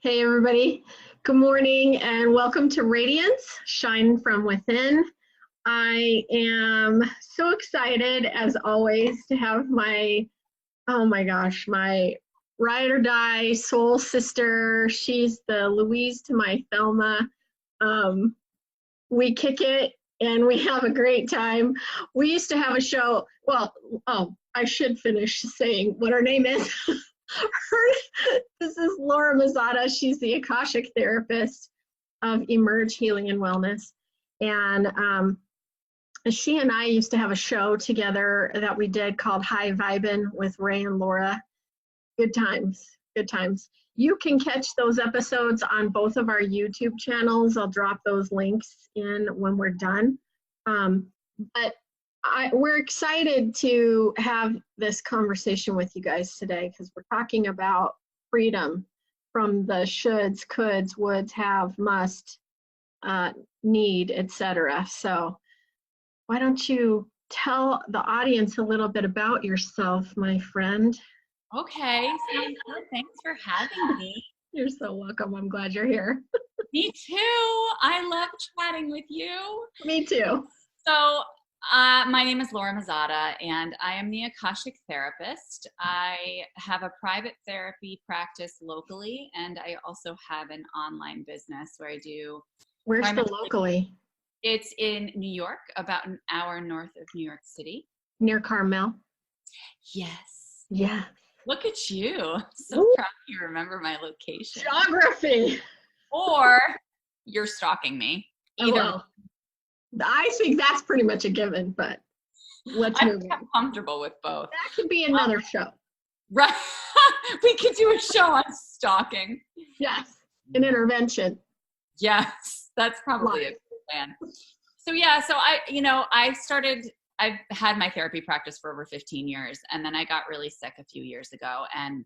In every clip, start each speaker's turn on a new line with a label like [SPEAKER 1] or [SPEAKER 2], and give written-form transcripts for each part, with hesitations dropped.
[SPEAKER 1] Hey everybody, good morning and welcome to Radiance, Shine from Within. I am so excited as always to have my, oh my gosh, my ride or die soul sister. She's the Louise to my Thelma. We kick it and we have a great time. We used to have a show, I should finish saying what her name is. This is Laura Mazzotta. She's the Akashic therapist of Emerge Healing and Wellness. And she and I used to have a show together that we did called High Vibin' with Ray and Laura. Good times, good times. You can catch those episodes on both of our YouTube channels. I'll drop those links in when we're done. We're excited to have this conversation with you guys today because we're talking about freedom from the shoulds, coulds, woulds, have, must, need, etc. So why don't you tell the audience a little bit about yourself, my friend?
[SPEAKER 2] Okay, sounds good. Thanks for having me.
[SPEAKER 1] You're so welcome. I'm glad you're here.
[SPEAKER 2] Me too. I love chatting with you.
[SPEAKER 1] Me too.
[SPEAKER 2] So my name is Laura Masada, and I am the Akashic therapist. I have a private therapy practice locally, and I also have an online business where I do.
[SPEAKER 1] Where's the locally?
[SPEAKER 2] It's in New York, about an hour north of New York City.
[SPEAKER 1] Near Carmel?
[SPEAKER 2] Yes.
[SPEAKER 1] Yeah.
[SPEAKER 2] Look at you. So
[SPEAKER 1] Ooh.
[SPEAKER 2] proud you remember my location.
[SPEAKER 1] Geography.
[SPEAKER 2] Or you're stalking me. Either.
[SPEAKER 1] Well, I think that's pretty much a given, but let's move on.
[SPEAKER 2] I'm comfortable with both.
[SPEAKER 1] That could be another show.
[SPEAKER 2] Right. We could do a show on stalking.
[SPEAKER 1] Yes. An intervention.
[SPEAKER 2] Yes. That's probably a good plan. So yeah, so I've had my therapy practice for over 15 years, and then I got really sick a few years ago and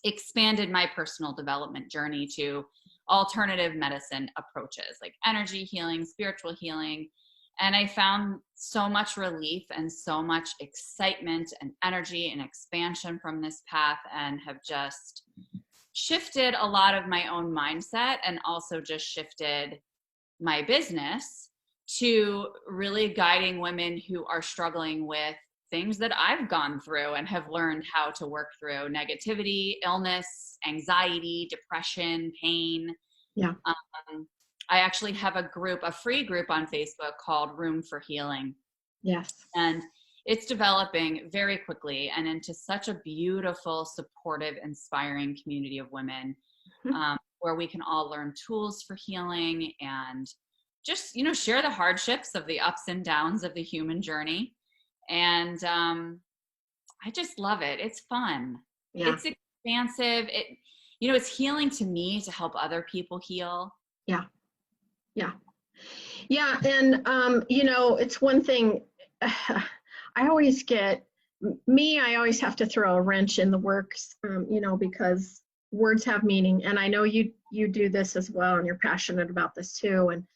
[SPEAKER 2] expanded my personal development journey to alternative medicine approaches like energy healing, spiritual healing. And I found so much relief and so much excitement and energy and expansion from this path, and have just shifted a lot of my own mindset and also just shifted my business to really guiding women who are struggling with things that I've gone through and have learned how to work through: negativity, illness, anxiety, depression, pain.
[SPEAKER 1] Yeah.
[SPEAKER 2] I actually have a free group on Facebook called Room for Healing.
[SPEAKER 1] Yes.
[SPEAKER 2] And it's developing very quickly and into such a beautiful, supportive, inspiring community of women, where we can all learn tools for healing and just, share the hardships of the ups and downs of the human journey. And I just love it. It's fun. Yeah. It's expansive. It's healing to me to help other people heal.
[SPEAKER 1] Yeah. Yeah. Yeah. And, it's one thing I always have to throw a wrench in the works, because words have meaning. And I know you do this as well, and you're passionate about this too. And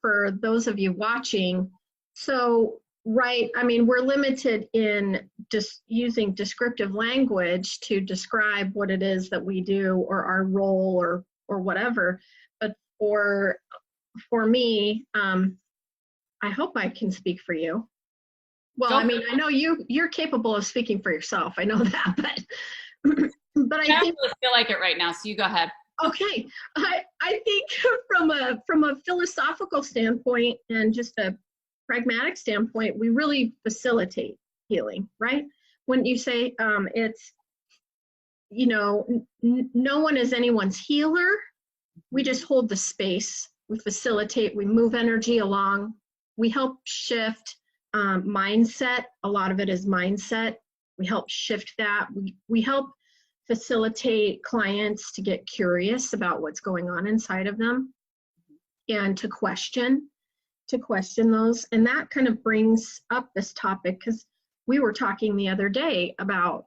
[SPEAKER 1] for those of you watching, we're limited in just using descriptive language to describe what it is that we do or our role or whatever. But for me, I hope I can speak for you. Well, I know you're capable of speaking for yourself. I know that, but I think
[SPEAKER 2] really feel like it right now. So you go ahead.
[SPEAKER 1] Okay, I think from a philosophical standpoint and just a pragmatic standpoint, we really facilitate healing, right? When you say it's, no one is anyone's healer. We just hold the space. We facilitate. We move energy along. We help shift mindset. A lot of it is mindset. We help shift that. We help facilitate clients to get curious about what's going on inside of them and to question those. And that kind of brings up this topic because we were talking the other day about,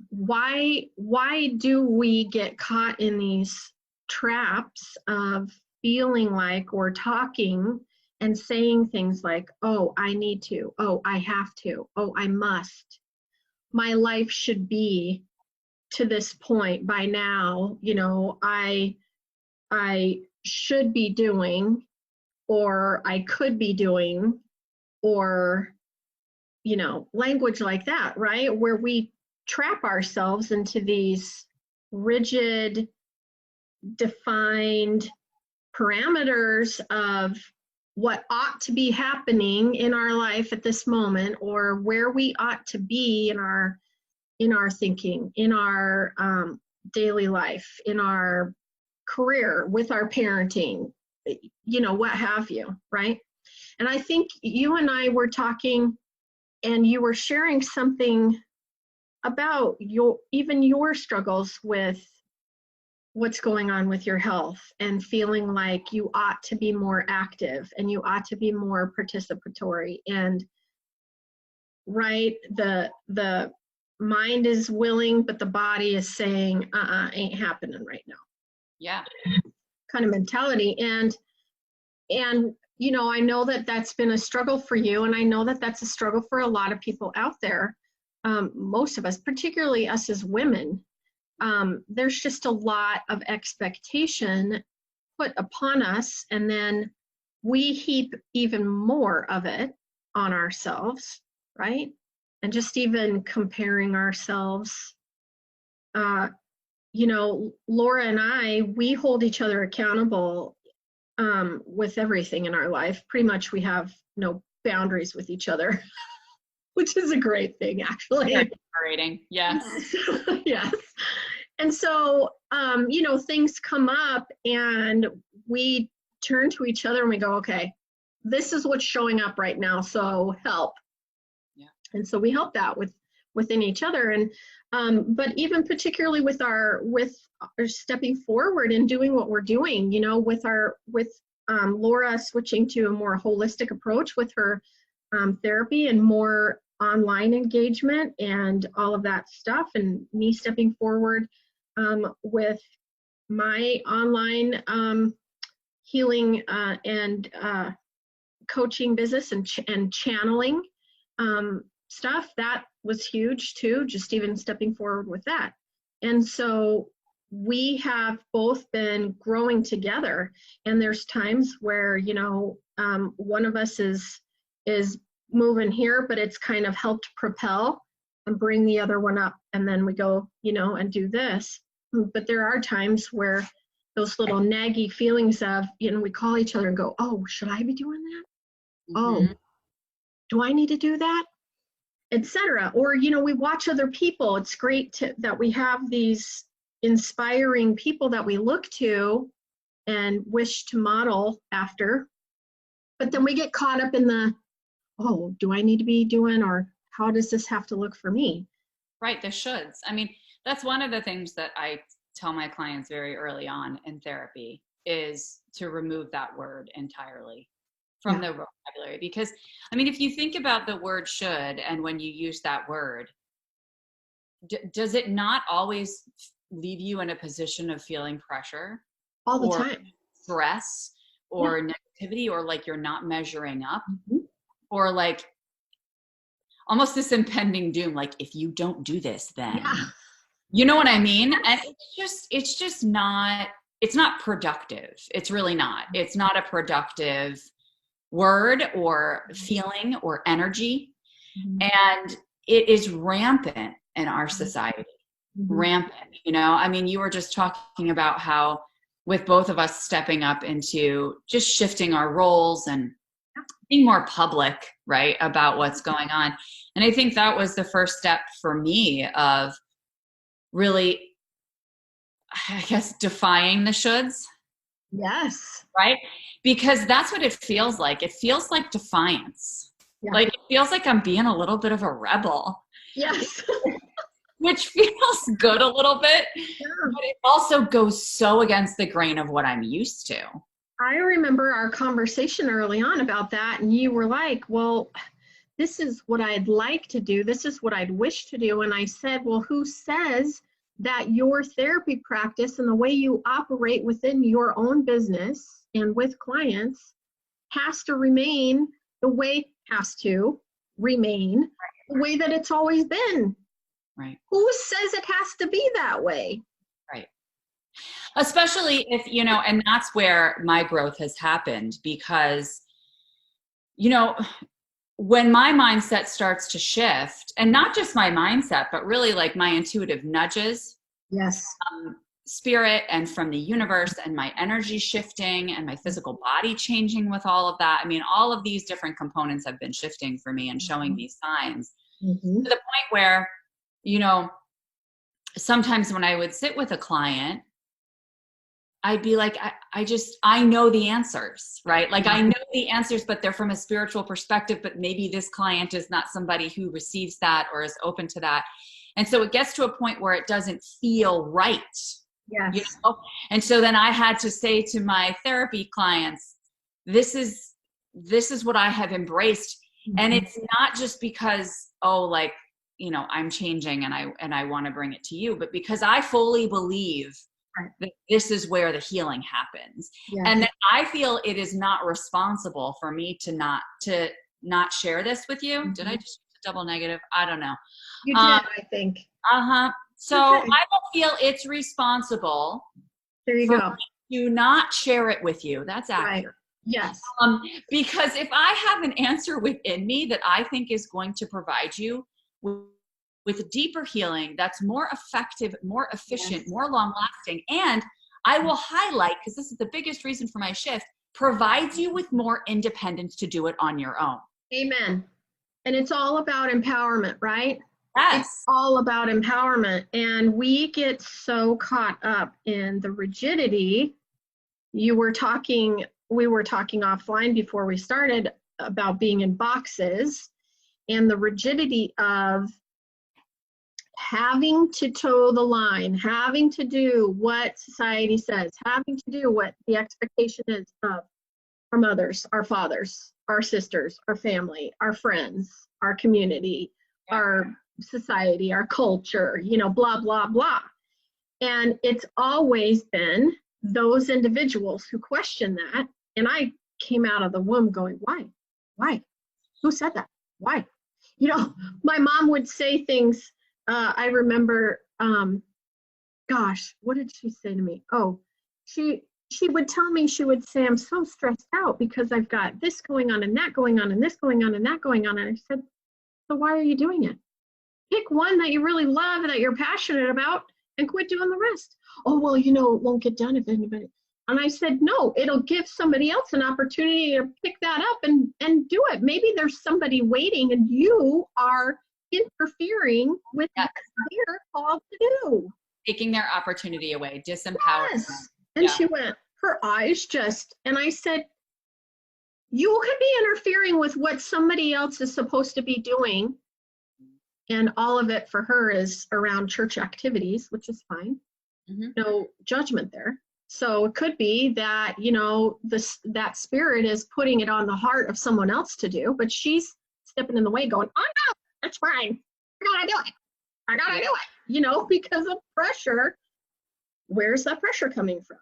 [SPEAKER 1] why do we get caught in these traps of feeling like we're talking and saying things like, oh, I need to, oh, I have to, oh, I must. My life should be to this point by now, you know, I should be doing, or I could be doing, or, you know, language like that, right? Where we trap ourselves into these rigid, defined parameters of what ought to be happening in our life at this moment, or where we ought to be in our thinking, in our daily life, in our career, with our parenting, you know, what have you, right? And I think you and I were talking, and you were sharing something about your struggles with what's going on with your health, and feeling like you ought to be more active and you ought to be more participatory, and right, the mind is willing but the body is saying ain't happening right now.
[SPEAKER 2] Yeah.
[SPEAKER 1] Kind of mentality. And you know, I know that that's been a struggle for you, and I know that that's a struggle for a lot of people out there. Most of us, particularly us as women, there's just a lot of expectation put upon us, and then we heap even more of it on ourselves, right? And just even comparing ourselves. You know, Laura and I, we hold each other accountable with everything in our life. Pretty much we have no boundaries with each other, which is a great thing, actually.
[SPEAKER 2] Rating. Yes.
[SPEAKER 1] Yes. And so, you know, things come up and we turn to each other and we go, okay, this is what's showing up right now, so help.
[SPEAKER 2] Yeah.
[SPEAKER 1] And so we help that within each other. And but even particularly with our stepping forward and doing what we're doing, you know, with Laura switching to a more holistic approach with her therapy and more online engagement and all of that stuff, and me stepping forward with my online healing and coaching business and channeling stuff, that was huge too, just even stepping forward with that. And so we have both been growing together, and there's times where, you know, one of us is moving here, but it's kind of helped propel and bring the other one up, and then we go, you know, and do this. But there are times where those little naggy feelings of, you know, we call each other and go, oh, should I be doing that?
[SPEAKER 2] Mm-hmm.
[SPEAKER 1] Oh, do I need to do that? Etc. Or, you know, we watch other people. It's great that we have these inspiring people that we look to and wish to model after. But then we get caught up in the, oh, do I need to be doing, or how does this have to look for me?
[SPEAKER 2] Right, the shoulds. I mean, that's one of the things that I tell my clients very early on in therapy, is to remove that word entirely from the vocabulary. Because, I mean, if you think about the word should, and when you use that word, does it not always leave you in a position of feeling pressure?
[SPEAKER 1] All the time.
[SPEAKER 2] Stress or negativity, or like you're not measuring up,
[SPEAKER 1] Mm-hmm.
[SPEAKER 2] or like almost this impending doom, like if you don't do this, then you know what I mean? And it's just not, it's not productive. It's really not. It's not a productive word or feeling or energy.
[SPEAKER 1] Mm-hmm.
[SPEAKER 2] And it is rampant in our society. Mm-hmm. Rampant, you know? I mean, you were just talking about how with both of us stepping up into just shifting our roles and being more public, right, about what's going on. And I think that was the first step for me of really, I guess, defying the shoulds.
[SPEAKER 1] Yes.
[SPEAKER 2] Right? Because that's what it feels like. It feels like defiance. Yeah. Like it feels like I'm being a little bit of a rebel.
[SPEAKER 1] Yes.
[SPEAKER 2] Which feels good a little bit, but it also goes so against the grain of what I'm used to.
[SPEAKER 1] I remember our conversation early on about that, and you were like, well, this is what I'd like to do. This is what I'd wish to do. And I said, well, who says that your therapy practice and the way you operate within your own business and with clients has to remain the way that it's always been?
[SPEAKER 2] Right.
[SPEAKER 1] Who says it has to be that way?
[SPEAKER 2] Right. Especially if, you know, and that's where my growth has happened because, you know, when my mindset starts to shift, and not just my mindset, but really like my intuitive nudges,
[SPEAKER 1] Yes.
[SPEAKER 2] Spirit and from the universe, and my energy shifting and my physical body changing with all of that. I mean, all of these different components have been shifting for me and showing these signs to the point where, you know, sometimes when I would sit with a client, I'd be like, I know the answers, right? Like I know the answers, but they're from a spiritual perspective, but maybe this client is not somebody who receives that or is open to that. And so it gets to a point where it doesn't feel right.
[SPEAKER 1] Yes.
[SPEAKER 2] You know? And so then I had to say to my therapy clients, this is what I have embraced. And it's not just because, oh, like, you know, I'm changing and I want to bring it to you, but because I fully believe that this is where the healing happens.
[SPEAKER 1] Yes.
[SPEAKER 2] And that I feel it is not responsible for me to not share this with you. Did I just use a double negative? I don't know.
[SPEAKER 1] You did, I think.
[SPEAKER 2] So
[SPEAKER 1] Okay.
[SPEAKER 2] I don't feel it's responsible
[SPEAKER 1] There you go.
[SPEAKER 2] to not share it with you. That's accurate.
[SPEAKER 1] Right. Yes.
[SPEAKER 2] Because if I have an answer within me that I think is going to provide you with deeper healing, that's more effective, more efficient, more long lasting, and I will highlight, because this is the biggest reason for my shift, provides you with more independence to do it on your own.
[SPEAKER 1] Amen. And it's all about empowerment, right?
[SPEAKER 2] Yes.
[SPEAKER 1] It's all about empowerment. And we get so caught up in the rigidity. We were talking offline before we started about being in boxes and the rigidity of having to toe the line, having to do what society says, having to do what the expectation is from others, our fathers, our sisters, our family, our friends, our community, our society, our culture, you know, blah, blah, blah. And it's always been those individuals who question that. And I came out of the womb going, why? Why? Who said that? Why? You know, my mom would say things. I remember, gosh, what did she say to me? Oh, she would tell me, she would say, I'm so stressed out because I've got this going on and that going on and this going on and that going on. And I said, so why are you doing it? Pick one that you really love and that you're passionate about and quit doing the rest. Oh, well, you know, it won't get done if anybody. And I said, no, it'll give somebody else an opportunity to pick that up and do it. Maybe there's somebody waiting and you are interfering with what they're called to do.
[SPEAKER 2] Taking their opportunity away, disempowering them.
[SPEAKER 1] And she went, her eyes just, and I said, you could be interfering with what somebody else is supposed to be doing. And all of it for her is around church activities, which is fine. No judgment there. So it could be that, you know, that spirit is putting it on the heart of someone else to do, but she's stepping in the way going, oh no, that's fine. I gotta do it. I gotta do it. You know, because of pressure. Where's that pressure coming from?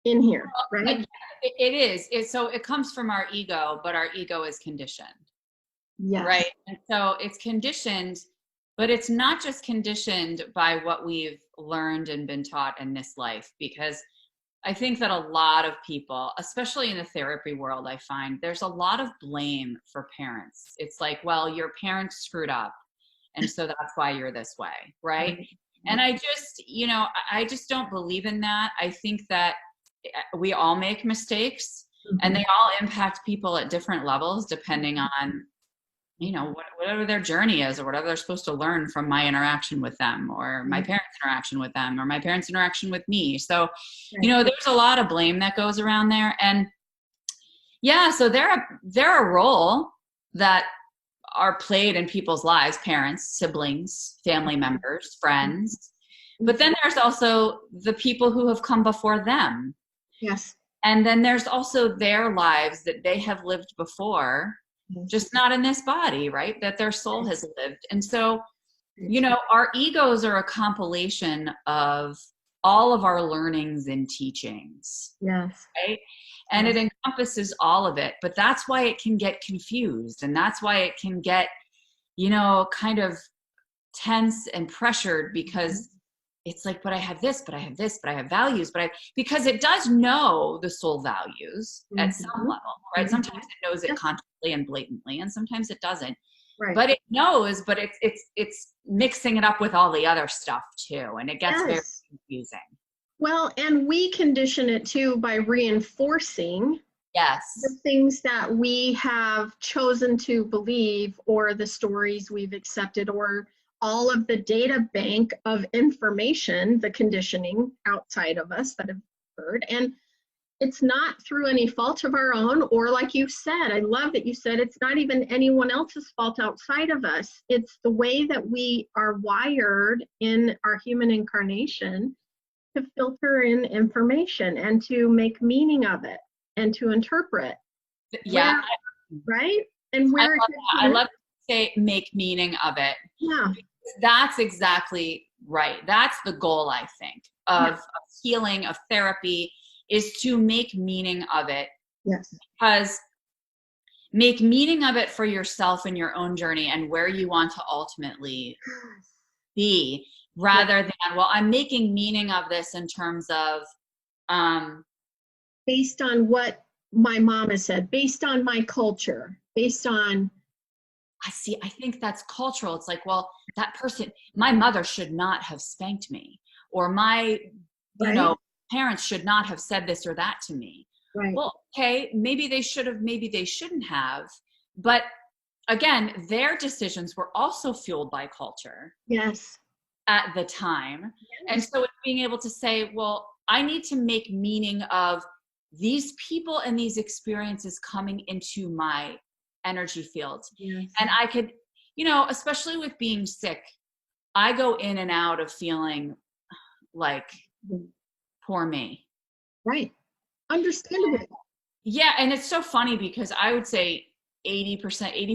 [SPEAKER 1] In here, right?
[SPEAKER 2] It is. So it comes from our ego, but our ego is conditioned.
[SPEAKER 1] Yes.
[SPEAKER 2] Right. And so it's conditioned, but it's not just conditioned by what we've learned and been taught in this life, because I think that a lot of people, especially in the therapy world, I find there's a lot of blame for parents. It's like, well, your parents screwed up, and so that's why you're this way. Right. And I just, you know, I just don't believe in that. I think that we all make mistakes and they all impact people at different levels, depending on, you know, whatever their journey is or whatever they're supposed to learn from my interaction with them or my parents' interaction with them or my parents' interaction with me. So, you know, there's a lot of blame that goes around there. And yeah, so they're a role that are played in people's lives, parents, siblings, family members, friends. But then there's also the people who have come before them.
[SPEAKER 1] Yes.
[SPEAKER 2] And then there's also their lives that they have lived before, just not in this body, right? That their soul has lived. And so, you know, our egos are a compilation of all of our learnings and teachings.
[SPEAKER 1] Yes.
[SPEAKER 2] Right? And it encompasses all of it. But that's why it can get confused. And that's why it can get, you know, kind of tense and pressured because it's like, but I have this, but I have this, but I have values, because it does know the soul values at some level, right? Sometimes it knows it consciously and blatantly, and sometimes it doesn't. Right. But it knows, but it's mixing it up with all the other stuff too, and it gets very confusing.
[SPEAKER 1] Well, and we condition it too by reinforcing the things that we have chosen to believe, or the stories we've accepted, or all of the data bank of information, the conditioning outside of us that have occurred. And it's not through any fault of our own, or like you said, I love that you said it's not even anyone else's fault outside of us. It's the way that we are wired in our human incarnation to filter in information and to make meaning of it and to interpret.
[SPEAKER 2] Yeah.
[SPEAKER 1] Right? And where
[SPEAKER 2] I love to say make meaning of it.
[SPEAKER 1] Yeah.
[SPEAKER 2] That's exactly right. That's the goal, I think, of healing, of therapy, is to make meaning of it.
[SPEAKER 1] Yes.
[SPEAKER 2] Because make meaning of it for yourself and your own journey and where you want to ultimately be, rather than, well, I'm making meaning of this in terms of
[SPEAKER 1] based on what my mom has said, based on my culture, based on,
[SPEAKER 2] I think that's cultural. It's like, well, that person, my mother should not have spanked me, or my, you know, parents should not have said this or that to me.
[SPEAKER 1] Right.
[SPEAKER 2] Well, okay, maybe they should have, maybe they shouldn't have. But again, their decisions were also fueled by culture.
[SPEAKER 1] Yes.
[SPEAKER 2] At the time. And so it's being able to say, well, I need to make meaning of these people and these experiences coming into my energy field.
[SPEAKER 1] Yes.
[SPEAKER 2] And I could, you know, especially with being sick, I go in and out of feeling like, poor me.
[SPEAKER 1] Right. Understandable.
[SPEAKER 2] Yeah. And it's so funny because I would say 80%,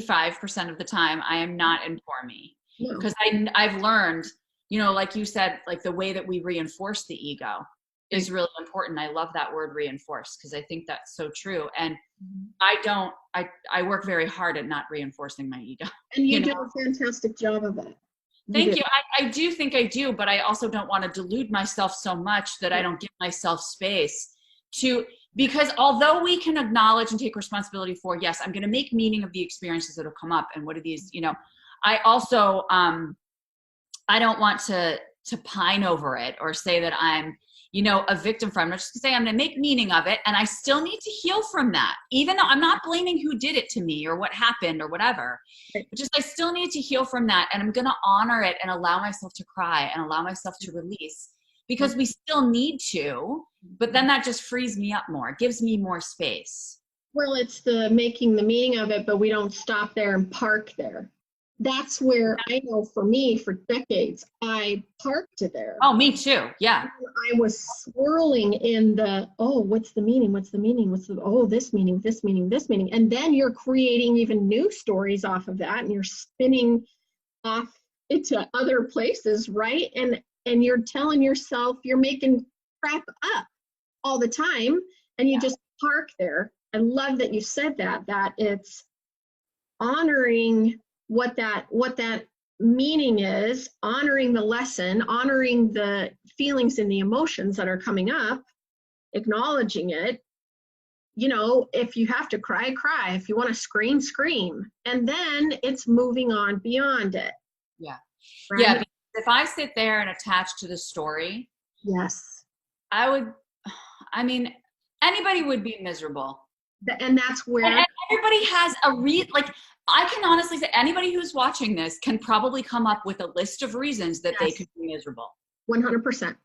[SPEAKER 2] 85% of the time I am not in poor me. Because I've learned, you know, like you said, like the way that we reinforce the ego is really important. I love that word reinforce, because I think that's so true. And I work very hard at not reinforcing my ego.
[SPEAKER 1] And you do a fantastic job of it.
[SPEAKER 2] Thank you. I do think I do, but I also don't want to delude myself so much that I don't give myself space to, because although we can acknowledge and take responsibility for, yes, I'm going to make meaning of the experiences that will come up. And what are these, you know, I also, I don't want to pine over it or say that I'm, you know, a victim from it. I'm just gonna say I'm going to make meaning of it. And I still need to heal from that, even though I'm not blaming who did it to me or what happened or whatever. But just, I still need to heal from that. And I'm going to honor it and allow myself to cry and allow myself to release, because we still need to, but then that just frees me up more. It gives me more space.
[SPEAKER 1] Well, it's the making the meaning of it, but we don't stop there and park there. That's where I know for me, for decades, I parked there.
[SPEAKER 2] Oh, me too. Yeah.
[SPEAKER 1] I was swirling in the, oh, what's the meaning? What's the meaning? What's the, oh, this meaning, this meaning, this meaning. And then you're creating even new stories off of that, and you're spinning off into other places, right? And you're telling yourself you're making crap up all the time, and you just park there. I love that you said that it's honoring what that meaning is, honoring the lesson, honoring the feelings and the emotions that are coming up, acknowledging it. You know, if you have to cry, cry. If you want to scream, scream. And then it's moving on beyond it.
[SPEAKER 2] Yeah.
[SPEAKER 1] Right?
[SPEAKER 2] Yeah. Because if I sit there and attach to the story,
[SPEAKER 1] yes,
[SPEAKER 2] I mean, anybody would be miserable.
[SPEAKER 1] And that's where
[SPEAKER 2] and everybody has like, I can honestly say anybody who's watching this can probably come up with a list of reasons that they could be miserable.
[SPEAKER 1] 100%.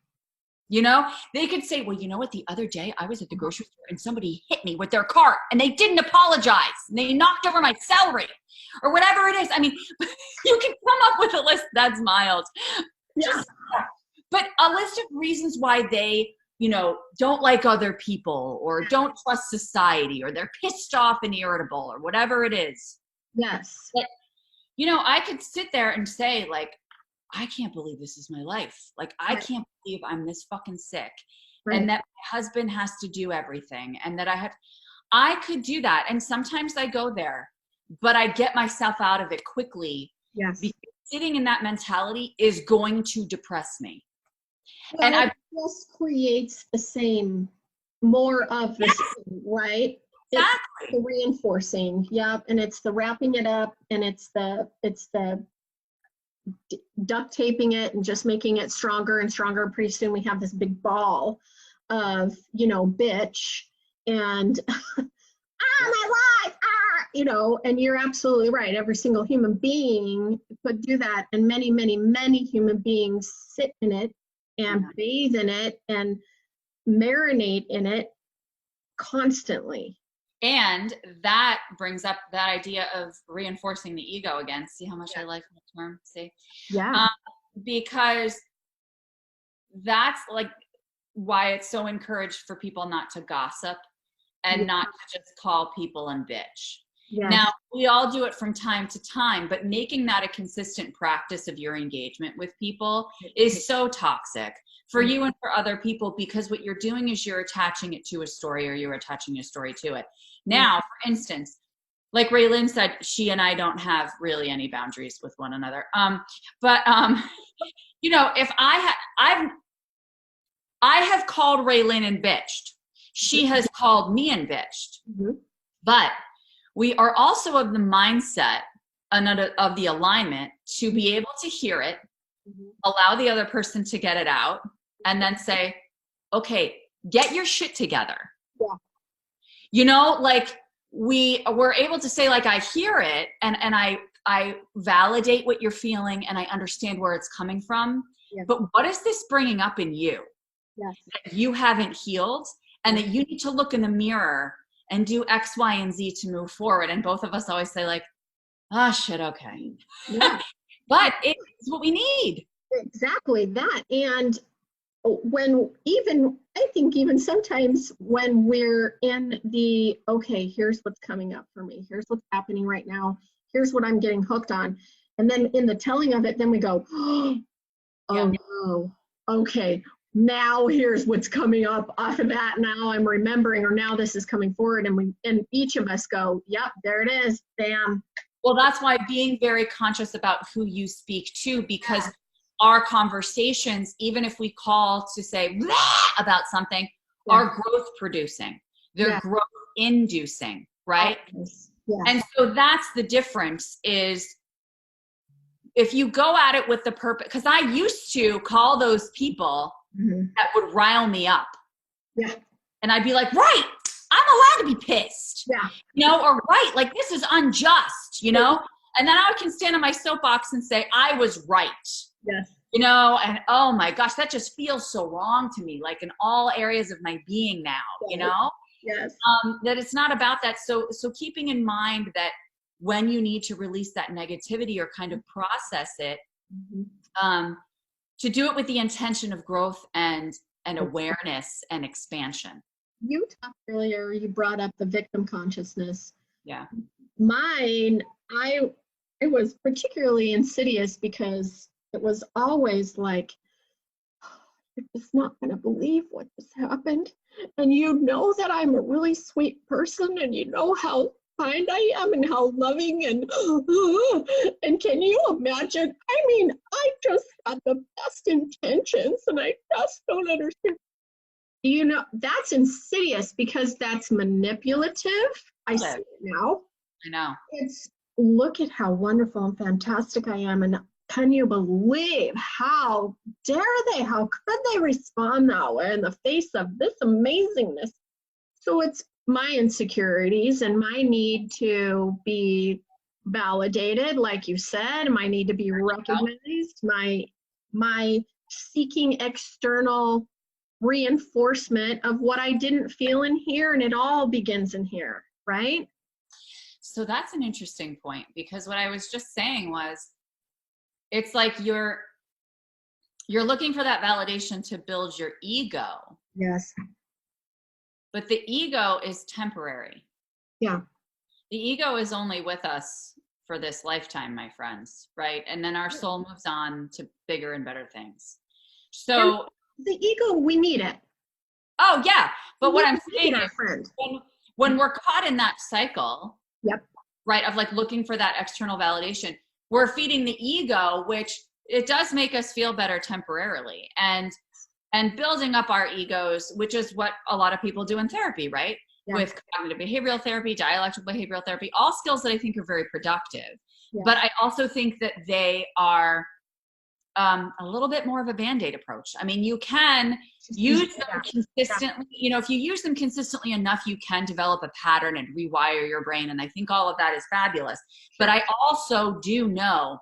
[SPEAKER 2] You know, they could say, well, you know what? The other day I was at the grocery store and somebody hit me with their cart and they didn't apologize. And they knocked over my celery or whatever it is. I mean, you can come up with a list that's mild.
[SPEAKER 1] Yeah.
[SPEAKER 2] But a list of reasons why they, you know, don't like other people or don't trust society or they're pissed off and irritable or whatever it is.
[SPEAKER 1] Yes.
[SPEAKER 2] But, you know, I could sit there and say, like, I can't believe this is my life. Like, I can't believe I'm this fucking sick and that my husband has to do everything and that I could do that. And sometimes I go there, but I get myself out of it quickly.
[SPEAKER 1] Yes.
[SPEAKER 2] Because sitting in that mentality is going to depress me.
[SPEAKER 1] Well,
[SPEAKER 2] And
[SPEAKER 1] it just creates the same, more of the same, right?
[SPEAKER 2] exactly.
[SPEAKER 1] It's the reinforcing, yep, and it's the wrapping it up, and it's the duct taping it and just making it stronger and stronger. Pretty soon we have this big ball of, bitch, and my life, and you're absolutely right. Every single human being could do that, and many, many, many human beings sit in it and bathe in it and marinate in it constantly.
[SPEAKER 2] And that brings up that idea of reinforcing the ego again. See how much I like the term? See?
[SPEAKER 1] Yeah.
[SPEAKER 2] Because that's like why it's so encouraged for people not to gossip and not to just call people and bitch. Yes. Now, we all do it from time to time, but making that a consistent practice of your engagement with people is so toxic for you and for other people, because what you're doing is you're attaching it to a story, or you're attaching a story to it. Now, for instance, like Raylene said, she and I don't have really any boundaries with one another. If I have called Raylene and bitched. She has called me and bitched. Mm-hmm. But we are also of the mindset, of the alignment, to be able to hear it, allow the other person to get it out, and then say, okay, get your shit together. Yeah. We're able to say, like, I hear it, and I validate what you're feeling, and I understand where it's coming from. Yeah. But what is this bringing up in you? Yes. That you haven't healed, and that you need to look in the mirror and do X, Y, and Z to move forward. And both of us always say, like, oh shit, okay. Yeah. But it's what we need.
[SPEAKER 1] Exactly that. And I think even sometimes when we're in the, okay, here's what's coming up for me, here's what's happening right now, here's what I'm getting hooked on. And then in the telling of it, then we go, oh no, okay, now here's what's coming up off of that. Now I'm remembering, or now this is coming forward. And each of us go, yep, there it is, bam.
[SPEAKER 2] Well, that's why being very conscious about who you speak to, because our conversations, even if we call to say about something, are growth producing. They're growth inducing, right?
[SPEAKER 1] Yeah.
[SPEAKER 2] And so that's the difference, is if you go at it with the purpose, because I used to call those people that would rile me up.
[SPEAKER 1] Yeah.
[SPEAKER 2] And I'd be like, right, I'm allowed to be pissed.
[SPEAKER 1] Yeah.
[SPEAKER 2] Or right, like, this is unjust, And then I can stand on my soapbox and say, I was right.
[SPEAKER 1] Yes.
[SPEAKER 2] And oh my gosh, that just feels so wrong to me, like in all areas of my being now,
[SPEAKER 1] Yes.
[SPEAKER 2] That it's not about that. So keeping in mind that when you need to release that negativity or kind of process it, to do it with the intention of growth and awareness and expansion.
[SPEAKER 1] You talked earlier, you brought up the victim consciousness.
[SPEAKER 2] Yeah.
[SPEAKER 1] Mine, it was particularly insidious because it was always like, you're just not going to believe what just happened. And that I'm a really sweet person, and how kind I am and how loving, and can you imagine? I just had the best intentions, and I just don't understand. That's insidious, because that's manipulative. I see it now.
[SPEAKER 2] I know.
[SPEAKER 1] It's, look at how wonderful and fantastic I am, and can you believe, how dare they, how could they respond that way in the face of this amazingness? So it's my insecurities and my need to be validated, like you said, my need to be recognized, my seeking external reinforcement of what I didn't feel in here, and it all begins in here, right?
[SPEAKER 2] So that's an interesting point, because what I was just saying was, it's like you're looking for that validation to build your ego.
[SPEAKER 1] Yes.
[SPEAKER 2] But the ego is temporary.
[SPEAKER 1] Yeah.
[SPEAKER 2] The ego is only with us for this lifetime, my friends, right? And then our soul moves on to bigger and better things. So
[SPEAKER 1] and the ego, we need it.
[SPEAKER 2] Oh yeah. But what I'm saying is, when we're caught in that cycle, right, of like looking for that external validation, we're feeding the ego, which it does make us feel better temporarily. And building up our egos, which is what a lot of people do in therapy, right? Yeah. With cognitive behavioral therapy, dialectical behavioral therapy, all skills that I think are very productive. Yeah. But I also think that they are a little bit more of a Band-Aid approach. I mean, you can use them consistently. You know, if you use them consistently enough, you can develop a pattern and rewire your brain. And I think all of that is fabulous. Sure. But I also do know,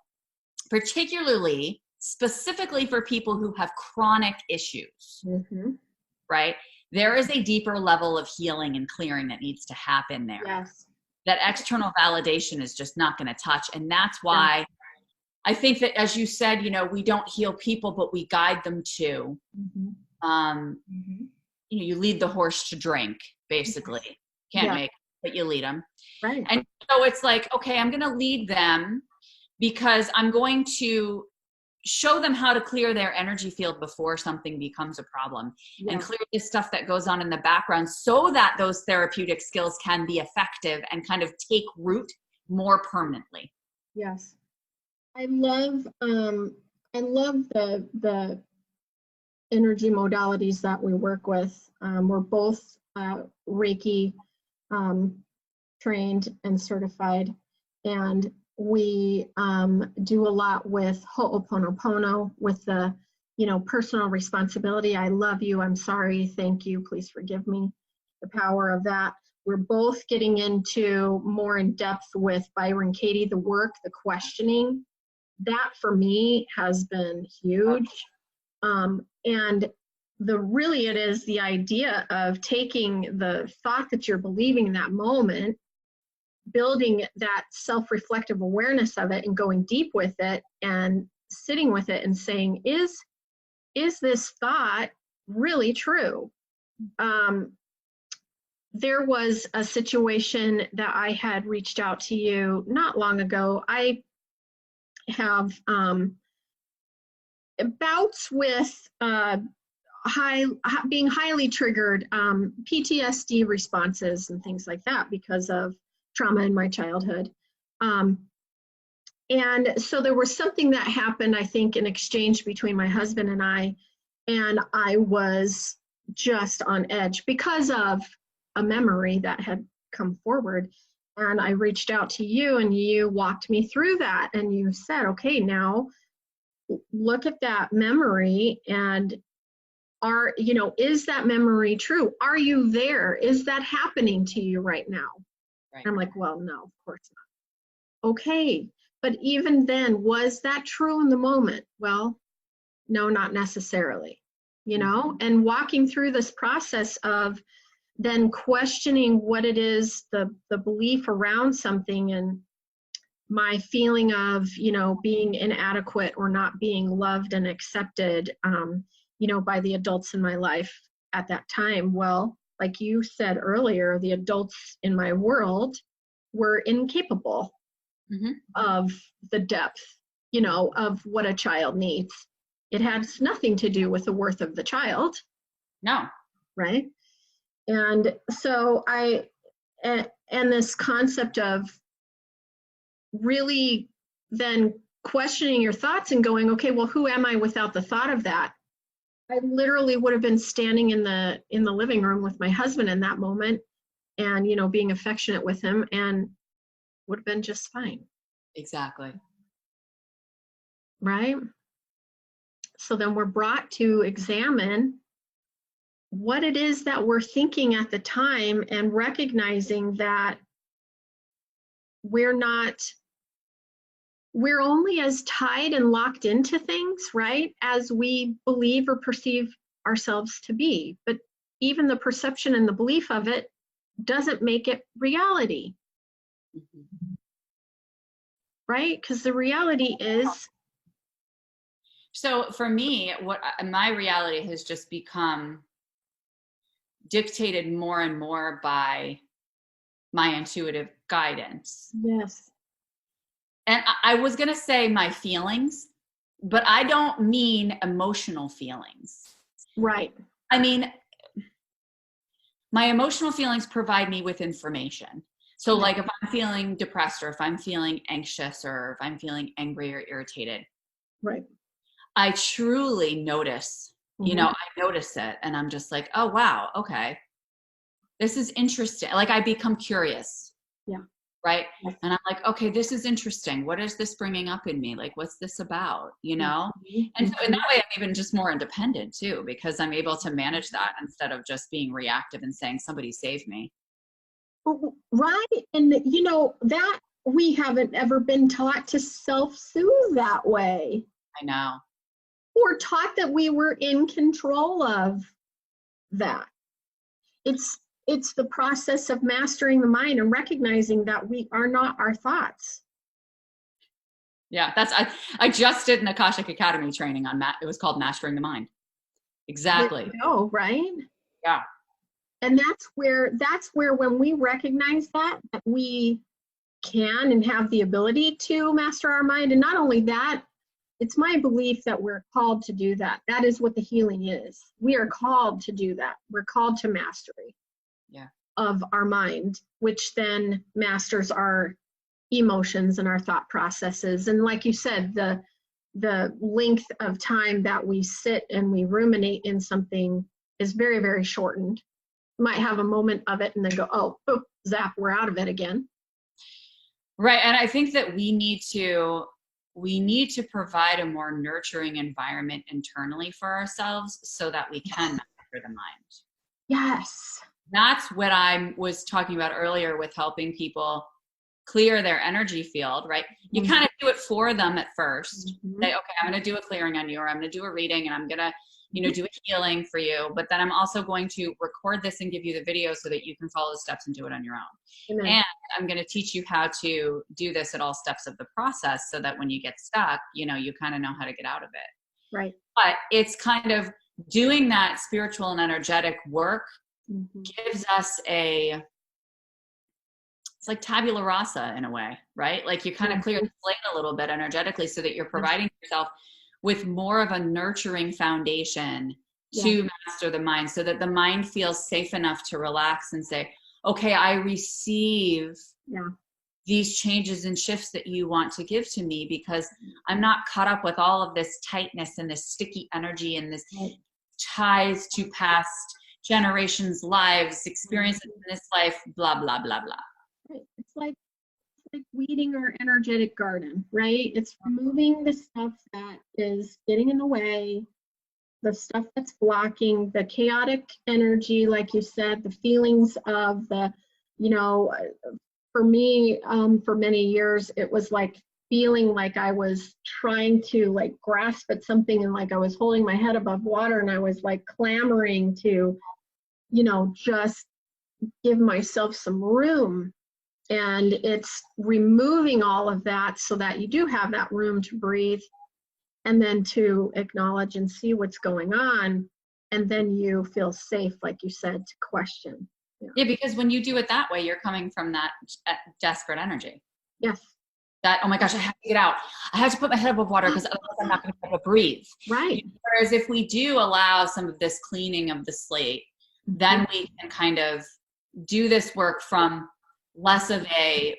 [SPEAKER 2] particularly specifically for people who have chronic issues, right? There is a deeper level of healing and clearing that needs to happen there. Yes. That external validation is just not going to touch. And that's why I think that, as you said, you know, we don't heal people, but we guide them to, you know, you lead the horse to drink, basically. Can't make it, but you lead them. Right. And so it's like, okay, I'm going to lead them because I'm going to show them how to clear their energy field before something becomes a problem, and clear the stuff that goes on in the background so that those therapeutic skills can be effective and kind of take root more permanently.
[SPEAKER 1] Yes. I love the energy modalities that we work with. We're both Reiki trained and certified, and we do a lot with Ho'oponopono, with the, you know, personal responsibility. I love you, I'm sorry, thank you, please forgive me. The power of that. We're both getting into more in depth with Byron Katie, the work, the questioning. That for me has been huge. And really it is the idea of taking the thought that you're believing in that moment, building that self-reflective awareness of it and going deep with it and sitting with it and saying, is this thought really true? There was a situation that I had reached out to you not long ago. I have bouts with being highly triggered, PTSD responses and things like that because of trauma in my childhood. And so there was something that happened, I think, in exchange between my husband and I was just on edge because of a memory that had come forward. And I reached out to you and you walked me through that. And you said, okay, now look at that memory and is that memory true? Are you there? Is that happening to you right now? Right. I'm like, well, no, of course not. Okay, but even then, was that true in the moment? Well, no, not necessarily, you know, and walking through this process of then questioning what it is, the belief around something and my feeling of, you know, being inadequate or not being loved and accepted, you know, by the adults in my life at that time. Well, like you said earlier, the adults in my world were incapable of the depth, you know, of what a child needs. It has nothing to do with the worth of the child.
[SPEAKER 2] No.
[SPEAKER 1] Right? And so and this concept of really then questioning your thoughts and going, okay, well, who am I without the thought of that? I literally would have been standing in the living room with my husband in that moment and, you know, being affectionate with him and would have been just fine.
[SPEAKER 2] Exactly.
[SPEAKER 1] Right? So then we're brought to examine what it is that we're thinking at the time and recognizing that we're only as tied and locked into things, right, as we believe or perceive ourselves to be. But even the perception and the belief of it doesn't make it reality. Right? Because the reality is.
[SPEAKER 2] So for me, what my reality has just become dictated more and more by my intuitive guidance.
[SPEAKER 1] Yes.
[SPEAKER 2] And I was going to say my feelings, but I don't mean emotional feelings.
[SPEAKER 1] Right.
[SPEAKER 2] I mean, my emotional feelings provide me with information. So like if I'm feeling depressed or if I'm feeling anxious or if I'm feeling angry or irritated,
[SPEAKER 1] Right.
[SPEAKER 2] I truly notice, I notice it and I'm just like, oh, wow. Okay. This is interesting. Like I become curious.
[SPEAKER 1] Yeah.
[SPEAKER 2] Right. And I'm like, okay, this is interesting. What is this bringing up in me? Like, what's this about? And so in that way, I'm even just more independent too, because I'm able to manage that instead of just being reactive and saying, somebody save me.
[SPEAKER 1] Right. And that we haven't ever been taught to self-soothe that way.
[SPEAKER 2] I know.
[SPEAKER 1] Or taught that we were in control of that. It's the process of mastering the mind and recognizing that we are not our thoughts.
[SPEAKER 2] Yeah, I just did an Akashic Academy training on it was called Mastering the Mind. Exactly.
[SPEAKER 1] Oh, right.
[SPEAKER 2] Yeah.
[SPEAKER 1] And that's where when we recognize that we can and have the ability to master our mind. And not only that, it's my belief that we're called to do that. That is what the healing is. We are called to do that. We're called to mastery of our mind, which then masters our emotions and our thought processes. And like you said, the length of time that we sit and we ruminate in something is very, very shortened. You might have a moment of it and then go, oh, zap, we're out of it again.
[SPEAKER 2] Right. And I think that we need to provide a more nurturing environment internally for ourselves so that we can master the mind.
[SPEAKER 1] Yes.
[SPEAKER 2] That's what I was talking about earlier with helping people clear their energy field, right? You kind of do it for them at first. Say, okay, I'm going to do a clearing on you, or I'm going to do a reading and I'm going to, do a healing for you. But then I'm also going to record this and give you the video so that you can follow the steps and do it on your own. Amen. And I'm going to teach you how to do this at all steps of the process so that when you get stuck, you kind of know how to get out of it.
[SPEAKER 1] Right.
[SPEAKER 2] But it's kind of doing that spiritual and energetic work gives us it's like tabula rasa in a way, right? Like you kind of clear the slate a little bit energetically so that you're providing yourself with more of a nurturing foundation to master the mind so that the mind feels safe enough to relax and say, okay, I receive these changes and shifts that you want to give to me because I'm not caught up with all of this tightness and this sticky energy and this ties to past generations' lives, experiences in this life, blah, blah, blah, blah.
[SPEAKER 1] It's like weeding our energetic garden, right? It's removing the stuff that is getting in the way, the stuff that's blocking, the chaotic energy, like you said, the feelings of the, for me, for many years, it was like feeling like I was trying to like grasp at something and like I was holding my head above water and I was like clamoring to, just give myself some room. And it's removing all of that so that you do have that room to breathe and then to acknowledge and see what's going on. And then you feel safe, like you said, to question.
[SPEAKER 2] Yeah, because when you do it that way, you're coming from that desperate energy.
[SPEAKER 1] Yes.
[SPEAKER 2] That, oh my gosh, I have to get out. I have to put my head above water because otherwise I'm not going to be able to breathe.
[SPEAKER 1] Right.
[SPEAKER 2] Whereas if we do allow some of this cleaning of the slate, then we can kind of do this work from less of a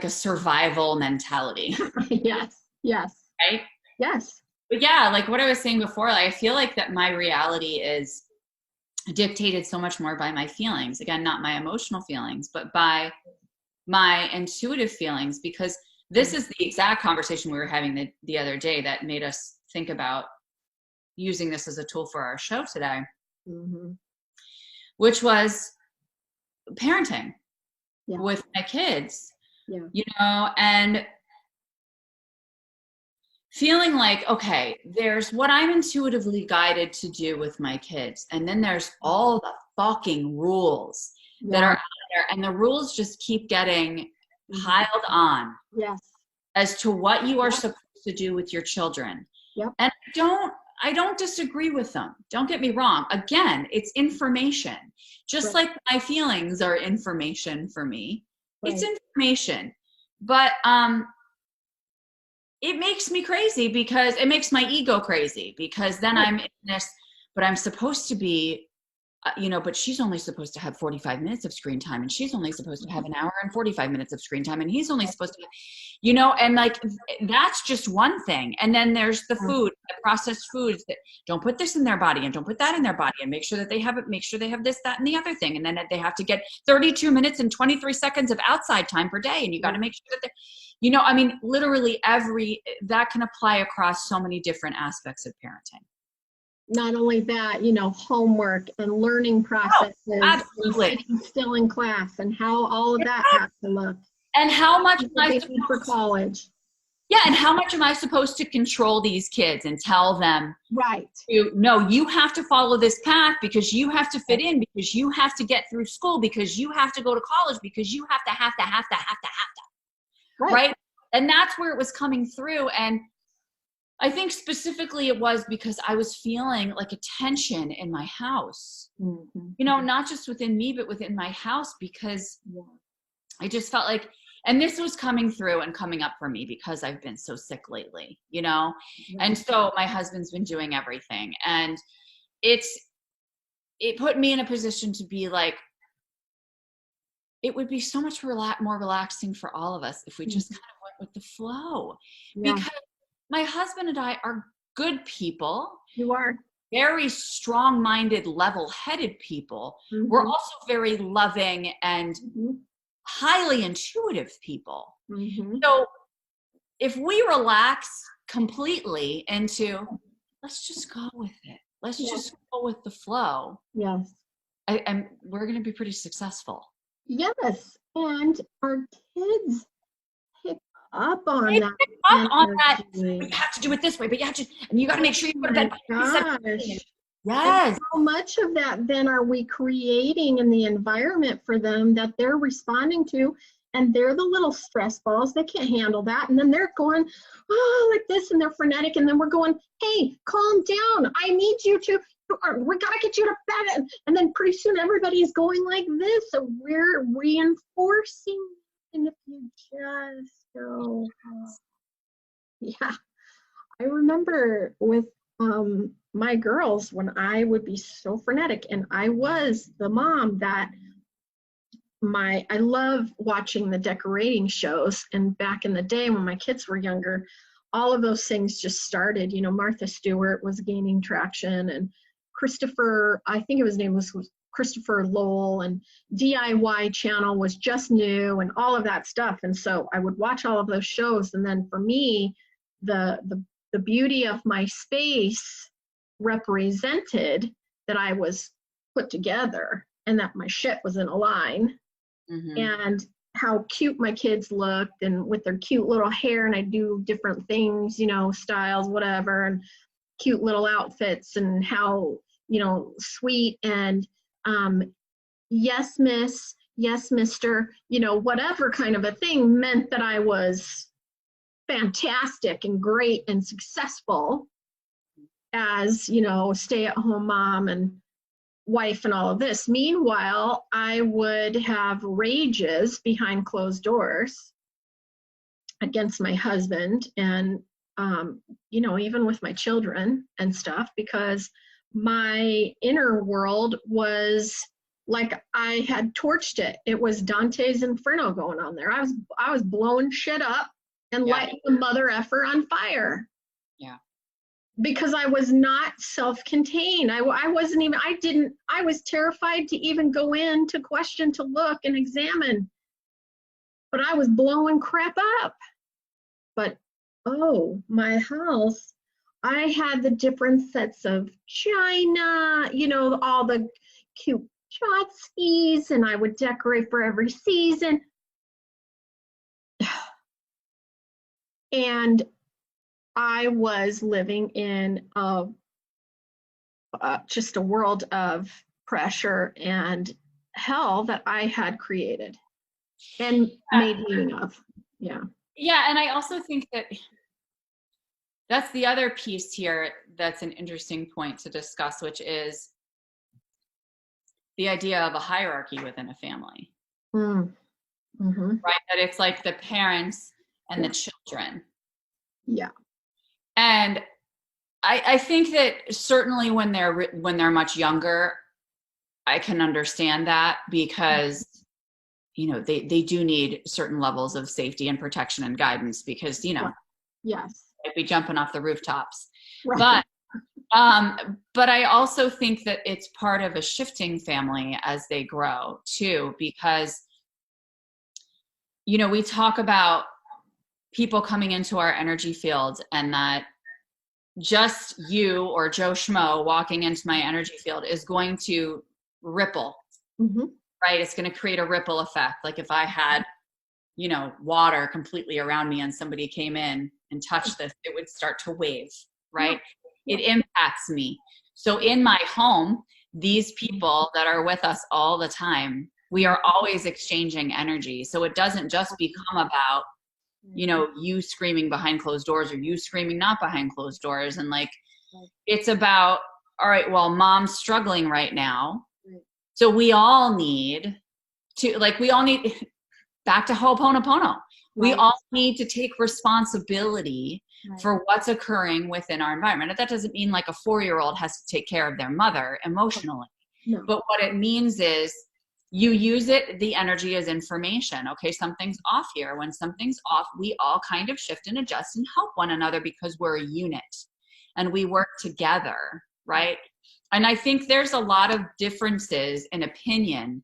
[SPEAKER 2] survival mentality.
[SPEAKER 1] Yes.
[SPEAKER 2] Right?
[SPEAKER 1] Yes.
[SPEAKER 2] But yeah, like what I was saying before, I feel like that my reality is dictated so much more by my feelings. Again, not my emotional feelings, but by my intuitive feelings, because this is the exact conversation we were having the other day that made us think about using this as a tool for our show today, which was parenting with my kids, and feeling like, okay, there's what I'm intuitively guided to do with my kids. And then there's all the fucking rules that are out there. And the rules just keep getting piled on as to what you are supposed to do with your children. And I don't disagree with them. Don't get me wrong. Again, it's information. Just like my feelings are information for me. It's information. But it makes me crazy because it makes my ego crazy because then I'm in this, but I'm supposed to be but she's only supposed to have 45 minutes of screen time, and she's only supposed to have an hour and 45 minutes of screen time, and he's only supposed to, and like, that's just one thing. And then there's the food, the processed foods that don't put this in their body and don't put that in their body, and make sure that they have it, make sure they have this, that, and the other thing. And then they have to get 32 minutes and 23 seconds of outside time per day. And you got to make sure that literally that can apply across so many different aspects of parenting.
[SPEAKER 1] Not only that, homework and learning processes, and sitting still in class, and how all of that has to look.
[SPEAKER 2] And how much am I
[SPEAKER 1] supposed for college?
[SPEAKER 2] Yeah, and how much am I supposed to control these kids and tell them,
[SPEAKER 1] right?
[SPEAKER 2] No, you have to follow this path because you have to fit in, because you have to get through school, because you have to go to college, because you have to. Right? And that's where it was coming through. And I think specifically it was because I was feeling like a tension in my house, not just within me, but within my house, because I just felt like, and this was coming through and coming up for me because I've been so sick lately, and so my husband's been doing everything, and it put me in a position to be like, it would be so much more relaxing for all of us if we just kind of went with the flow, because my husband and I are good people.
[SPEAKER 1] You are.
[SPEAKER 2] Very strong-minded, level-headed people. We're also very loving and highly intuitive people. So if we relax completely into, let's just go with it. Let's just go with the flow.
[SPEAKER 1] Yes.
[SPEAKER 2] And we're going to be pretty successful.
[SPEAKER 1] Yes. And our kids pick up on that.
[SPEAKER 2] You have to do it this way, but you have to, and you got to make sure you go to bed.
[SPEAKER 1] Yes.
[SPEAKER 2] And
[SPEAKER 1] how much of that then are we creating in the environment for them that they're responding to? And they're the little stress balls. They can't handle that. And then they're going, like this, and they're frenetic. And then we're going, hey, calm down. I need you to, we got to get you to bed. And then pretty soon everybody's going like this. So we're reinforcing. And if you just go, I remember with my girls when I would be so frenetic, and I was the mom that I love watching the decorating shows. And back in the day when my kids were younger, all of those things just started. Martha Stewart was gaining traction, and Christopher, I think his name was Christopher Lowell, and DIY channel was just new, and all of that stuff. And so I would watch all of those shows. And then for me, the beauty of my space represented that I was put together and that my shit was in a line. And how cute my kids looked, and with their cute little hair, and I do different things, styles, whatever, and cute little outfits, and how, sweet and yes, miss, yes, mister, whatever kind of a thing meant that I was fantastic and great and successful as, stay-at-home mom and wife and all of this. Meanwhile, I would have rages behind closed doors against my husband, and even with my children and stuff, because my inner world was like I had torched it. It was Dante's Inferno going on there. I was blowing shit up and lighting the mother effer on fire.
[SPEAKER 2] Yeah.
[SPEAKER 1] Because I was not self-contained. I was terrified to even go in to question, to look and examine. But I was blowing crap up. But, my house, I had the different sets of china, all the cute tchotchkes, and I would decorate for every season. And I was living in just a world of pressure and hell that I had created and made meaning of. Yeah.
[SPEAKER 2] Yeah, and I also think that that's the other piece here that's an interesting point to discuss, which is the idea of a hierarchy within a family. Right? That it's like the parents and the children.
[SPEAKER 1] Yeah.
[SPEAKER 2] And I think that certainly when they're much younger, I can understand that because, you know, they do need certain levels of safety and protection and guidance because, you know,
[SPEAKER 1] yes,
[SPEAKER 2] they'd be jumping off the rooftops.
[SPEAKER 1] right.
[SPEAKER 2] But I also think that it's part of a shifting family as they grow too, because, you know, we talk about people coming into our energy field and that just you or Joe Schmo walking into my energy field is going to ripple, right? It's going to create a ripple effect. Like if I had, you know, water completely around me and somebody came in and touched this, it would start to wave, right? It impacts me. So in my home, these people that are with us all the time, we are always exchanging energy. So it doesn't just become about, you know, you screaming behind closed doors or you screaming not behind closed doors. And like, it's about, all right, well, mom's struggling right now. So we all need to, like, we all need, back to Ho'oponopono. We all need to take responsibility for what's occurring within our environment. And that doesn't mean like a 4-year-old has to take care of their mother emotionally. No. But what it means is you use it, the energy as information. Okay, something's off here. When something's off, we all kind of shift and adjust and help one another because we're a unit and we work together, right? And I think there's a lot of differences in opinion.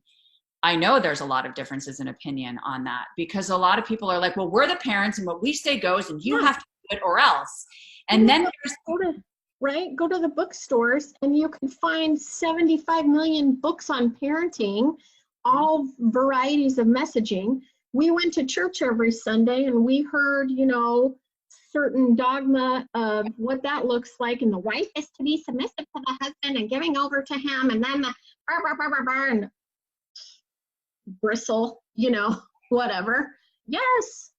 [SPEAKER 2] I know there's a lot of differences in opinion on that because a lot of people are like, well, we're the parents and what we say goes and you have to do it or else. And then
[SPEAKER 1] go to the bookstores and you can find 75 million books on parenting, all varieties of messaging. We went to church every Sunday and we heard, you know, certain dogma of what that looks like, and the wife is to be submissive to the husband and giving over to him, and then the and bristle, you know, whatever. Yes.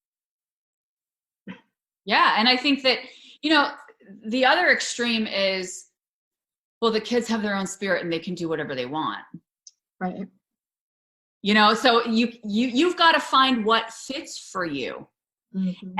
[SPEAKER 2] Yeah. And I think that, you know, the other extreme is, well, the kids have their own spirit and they can do whatever they want.
[SPEAKER 1] Right.
[SPEAKER 2] You know, so you've got to find what fits for you.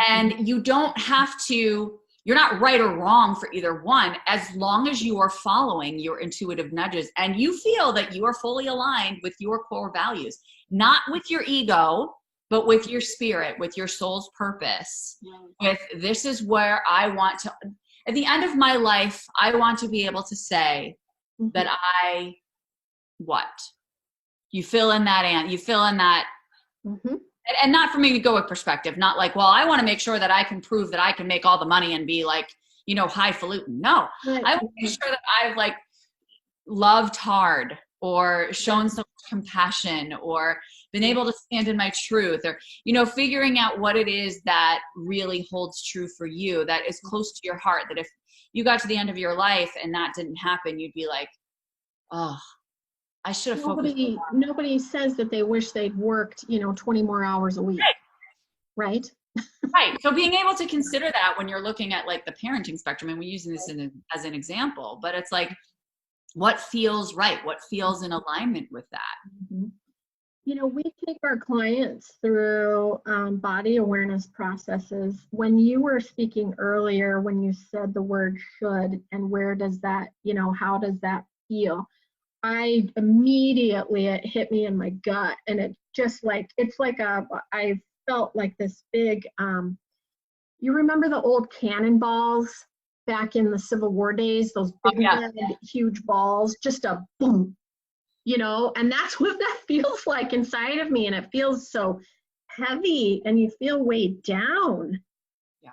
[SPEAKER 2] And you don't have to, you're not right or wrong for either one, as long as you are following your intuitive nudges and you feel that you are fully aligned with your core values, not with your ego, but with your spirit, with your soul's purpose, with this is where I want to, at the end of my life, I want to be able to say that I, what? You fill in that, and you fill in that, and not for me to go with perspective, not like, well, I want to make sure that I can prove that I can make all the money and be like, you know, highfalutin. No, I want to make sure that I've like loved hard or shown so much compassion or been able to stand in my truth, or, you know, figuring out what it is that really holds true for you, that is close to your heart, that if you got to the end of your life and that didn't happen, you'd be like, oh, I should have focused.
[SPEAKER 1] Nobody says that they wish they'd worked, you know, 20 more hours a week. Right.
[SPEAKER 2] Right. So being able to consider that when you're looking at like the parenting spectrum, and we're using this as an example, but it's like, what feels right? What feels in alignment with that?
[SPEAKER 1] You know, we take our clients through body awareness processes. When you were speaking earlier, when you said the word should, and where does that, you know, how does that feel? I immediately, it hit me in my gut, and it just like, it's like I felt like this big, you remember the old cannonballs back in the Civil War days, those big, huge balls, just a boom, you know, and that's what that feels like inside of me. And it feels so heavy and you feel weighed down.
[SPEAKER 2] Yeah.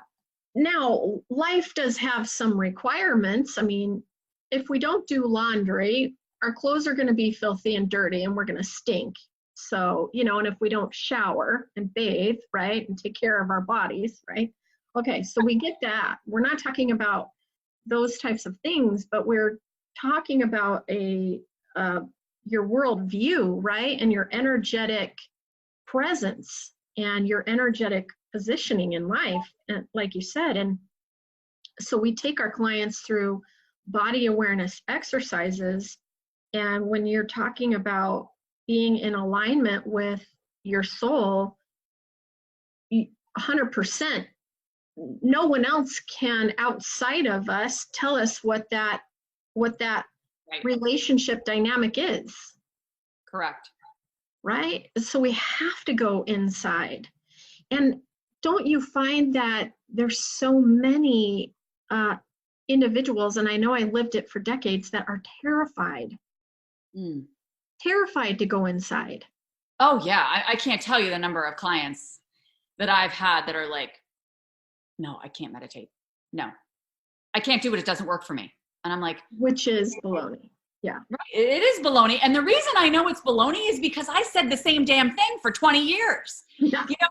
[SPEAKER 1] Now, life does have some requirements. I mean, if we don't do laundry, our clothes are going to be filthy and dirty and we're going to stink. So, you know, and if we don't shower and bathe, right, and take care of our bodies, right? Okay, so we get that. We're not talking about those types of things, but we're talking about your world view, right? And your energetic presence and your energetic positioning in life, and like you said. And so we take our clients through body awareness exercises. And when you're talking about being in alignment with your soul, 100%, no one else can outside of us tell us what that relationship dynamic is.
[SPEAKER 2] Correct.
[SPEAKER 1] right? So we have to go inside. And don't you find that there's so many individuals, and I know I lived it for decades, that are terrified, terrified to go inside.
[SPEAKER 2] Oh yeah. I can't tell you the number of clients that I've had that are like, no, I can't meditate. No, I can't do it. It doesn't work for me. And I'm like,
[SPEAKER 1] Which is baloney. Yeah.
[SPEAKER 2] right, it is baloney. And the reason I know it's baloney is because I said the same damn thing for 20 years.
[SPEAKER 1] Yeah.
[SPEAKER 2] You know,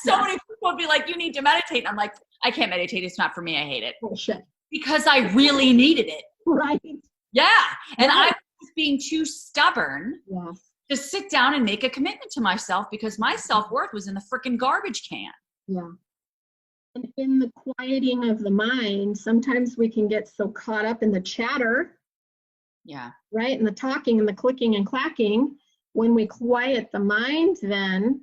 [SPEAKER 2] so many people would be like, you need to meditate. And I'm like, I can't meditate. It's not for me. I hate it.
[SPEAKER 1] Bullshit.
[SPEAKER 2] Because I really needed it.
[SPEAKER 1] Right.
[SPEAKER 2] Yeah. And
[SPEAKER 1] Right.
[SPEAKER 2] I was being too stubborn
[SPEAKER 1] Yes.
[SPEAKER 2] to sit down and make a commitment to myself because my self-worth was in the freaking garbage can.
[SPEAKER 1] Yeah. And in the quieting of the mind, sometimes we can get so caught up in the chatter,
[SPEAKER 2] Yeah.
[SPEAKER 1] right? And the talking and the clicking and clacking. When we quiet the mind, then